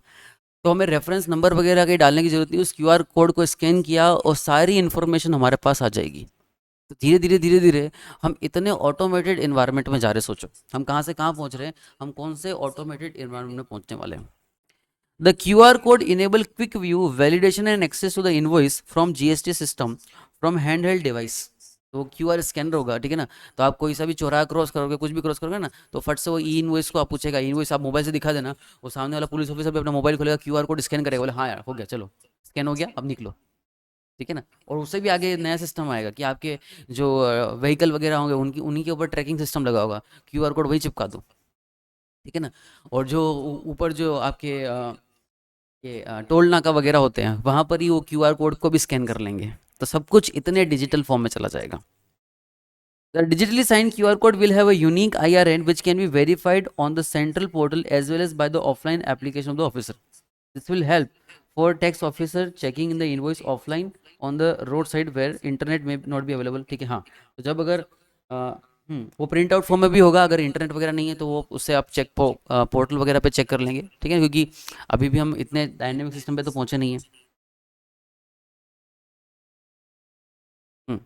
तो हमें रेफरेंस नंबर वगैरह के डालने की जरूरत नहीं, उस QR कोड को स्कैन किया और सारी इन्फॉर्मेशन हमारे पास आ जाएगी। तो धीरे धीरे धीरे धीरे हम इतने ऑटोमेटेड इन्वायरमेंट में जा रहे, सोचो हम कहाँ से कहाँ पहुँच रहे हैं, हम कौन से ऑटोमेटेड इन्वायरमेंट में पहुँचने वाले हैं। The QR code enable quick view, validation and access to the invoice from GST system from handheld device। तो QR स्कैनर होगा, ठीक है ना, तो आप कोई सा भी चौराहा क्रॉस करोगे, कुछ भी क्रॉस करोगे ना, तो फट से वो ई इनवॉइस को आप पूछेगा, इनवॉइस आप मोबाइल से दिखा देना, वो सामने वाला पुलिस ऑफिसर भी अपना मोबाइल खोलेगा, QR कोड स्कैन करेगा, बोले हाँ यार हो गया, चलो स्कैन हो गया अब निकलो। ठीक है ना, और उससे भी आगे नया सिस्टम आएगा कि आपके जो व्हीकल वगैरह होंगे उनकी उन्हीं के ऊपर ट्रैकिंग सिस्टम लगा होगा, QR कोड वही चिपका दो। ठीक है ना, और जो ऊपर जो आपके ये टोल नाका वगैरह होते हैं वहां पर ही वो QR कोड को भी स्कैन कर लेंगे, तो सब कुछ इतने डिजिटल फॉर्म में चला जाएगा। The digitally signed QR code will have a unique IRN which can be verified on the central portal as well as by the offline application of the officer। This will help for tax officer checking in the invoice offline on the roadside where internet may not be available। ठीक है, हाँ, तो जब अगर वो प्रिंट आउट फॉर्म में भी होगा, अगर इंटरनेट वगैरह नहीं है तो वो उससे आप पोर्टल वगैरह पे चेक कर लेंगे। ठीक है, क्योंकि अभी भी हम इतने डायनेमिक सिस्टम पे तो पहुंचे नहीं है। हम्म,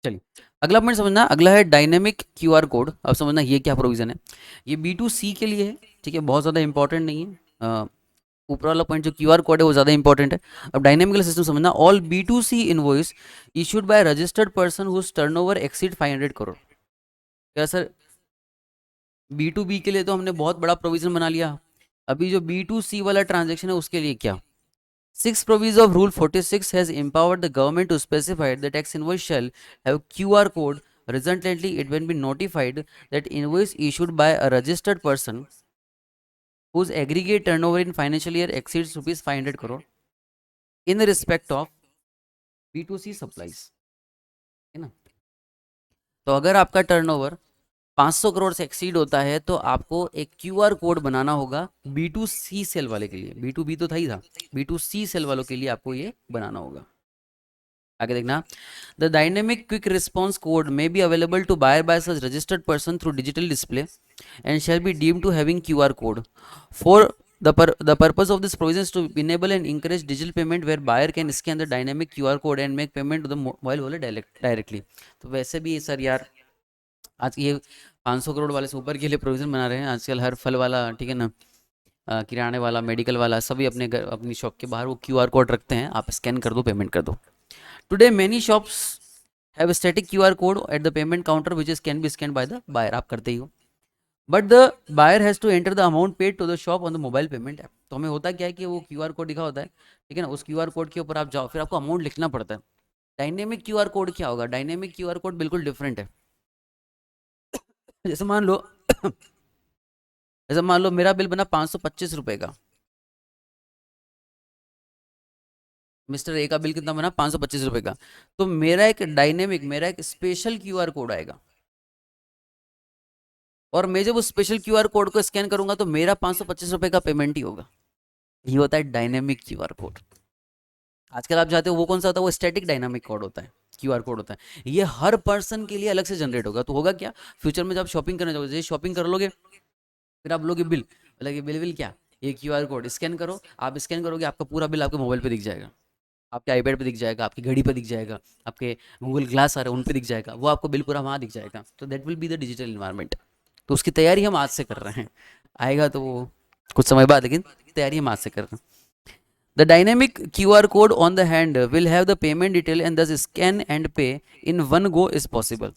चलिए अगला पॉइंट समझना, अगला है डायनेमिक क्यूआर कोड। अब समझना ये क्या प्रोविजन है। ये B2C के लिए है, ठीक है, बहुत ज़्यादा इंपॉर्टेंट नहीं है। ऊपर वाला पॉइंट जो क्यूआर कोड है वो ज़्यादा इंपॉर्टेंट है। अब डायनेमिकल सिस्टम समझना, all B2C invoice issued by registered person whose turnover exceed 500 crore. क्या सर, B2B के लिए तो हमने बहुत बड़ा प्रोविजन बना लिया, अभी जो B2C वाला ट्रांजेक्शन है उसके लिए क्या। Sixth provision of Rule 46 has empowered the government to specify that tax invoice shall have QR code. Resultantly, it will be notified that invoice issued by a registered person whose aggregate turnover in financial year exceeds rupees 500 crore in respect of B2C supplies, है ना। तो अगर आपका टर्नओवर 500 करोड़ से एक्सीड होता है तो आपको एक क्यूआर कोड बनाना होगा B2C सेल वाले के लिए। B2B तो था ही था, B2C सेल वालों के लिए आपको ये बनाना होगा। आगे देखना, the dynamic quick response code may be available to buyer by such registered person through digital display and shall be deemed to having QR code for the purpose of this provision is to enable and encourage digital payment where buyer can scan the dynamic QR code and make payment to the mobile wallet directly। तो वैसे भी सर यार आज ये 500 करोड़ वाले से ऊपर के लिए प्रोविजन बना रहे हैं आजकल, हर फल वाला, ठीक है ना, किराने वाला, मेडिकल वाला, सभी अपने घर अपनी शॉप के बाहर वो क्यूआर कोड रखते हैं, आप स्कैन कर दो, पेमेंट कर दो। Today, many shops have a static QR code at the payment counter, which is can be scanned by the buyer। आप करते ही हो, but the buyer has to enter the amount paid to the shop on the mobile payment app। तो हमें होता क्या है कि वो क्यूआर कोड लिखा होता है, ठीक है ना, उस क्यूआर कोड के ऊपर आप जाओ, फिर आपको अमाउंट लिखना पड़ता है। डायनेमिक क्यूआर कोड क्या होगा, डायनेमिक क्यूआर कोड बिल्कुल डिफरेंट है। जैसे मान लो जैसे मान लो मेरा बिल बना 525 रुपए का, मिस्टर ए का बिल कितना बना 525 रुपए का, तो मेरा एक डायनेमिक, मेरा एक स्पेशल क्यूआर कोड आएगा, और मैं जब उस स्पेशल क्यूआर कोड को स्कैन करूंगा तो मेरा 525 रुपए का पेमेंट ही होगा। ये होता है डायनेमिक क्यूआर कोड। आजकल आप जाते हो वो कौन सा होता है, वो स्टैटिक डायनामिक कोड होता है, क्यूआर कोड होता है। ये हर पर्सन के लिए अलग से जनरेट होगा। तो होगा क्या, फ्यूचर में जब शॉपिंग करने जाओगे, जैसे शॉपिंग कर लोगे, फिर आप लोगे बिल, बोलेगे बिल बिल क्या, ये क्यूआर कोड स्कैन करो। आप स्कैन करोगे, आपका पूरा बिल आपके मोबाइल पे दिख जाएगा, आपके आईपैड पे दिख जाएगा, आपकी घड़ी पे दिख जाएगा, आपके गूगल ग्लास आ रहे हैं उन पे दिख जाएगा, वो आपको बिल पूरा वहाँ दिख जाएगा। तो that will be the digital environment. तो उसकी तैयारी हम आज से कर रहे हैं, आएगा तो वो कुछ समय बाद, लेकिन तैयारी हम आज से कर रहे हैं। The dynamic QR code on the hand will have the payment detail and thus scan and pay in one go is possible.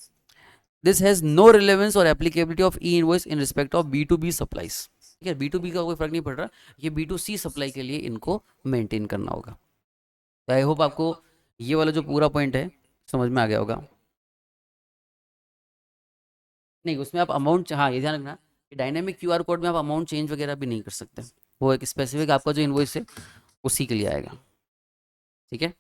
This has no relevance or applicability of e-invoice in respect of B2B supplies। ठीक है, B2B का कोई फर्क नहीं पड़ रहा, ये B2C सप्लाई के लिए इनको मेंटेन करना होगा। तो आई होप आपको ये वाला जो पूरा पॉइंट है समझ में आ गया होगा। नहीं, उसमें आप अमाउंट, हाँ ये ध्यान रखना कि डायनेमिक क्यूआर कोड में आप अमाउंट चेंज वगैरह भी नहीं कर सकते, वो एक स्पेसिफिक आपका जो इनवॉइस है उसी के लिए आएगा, ठीक है।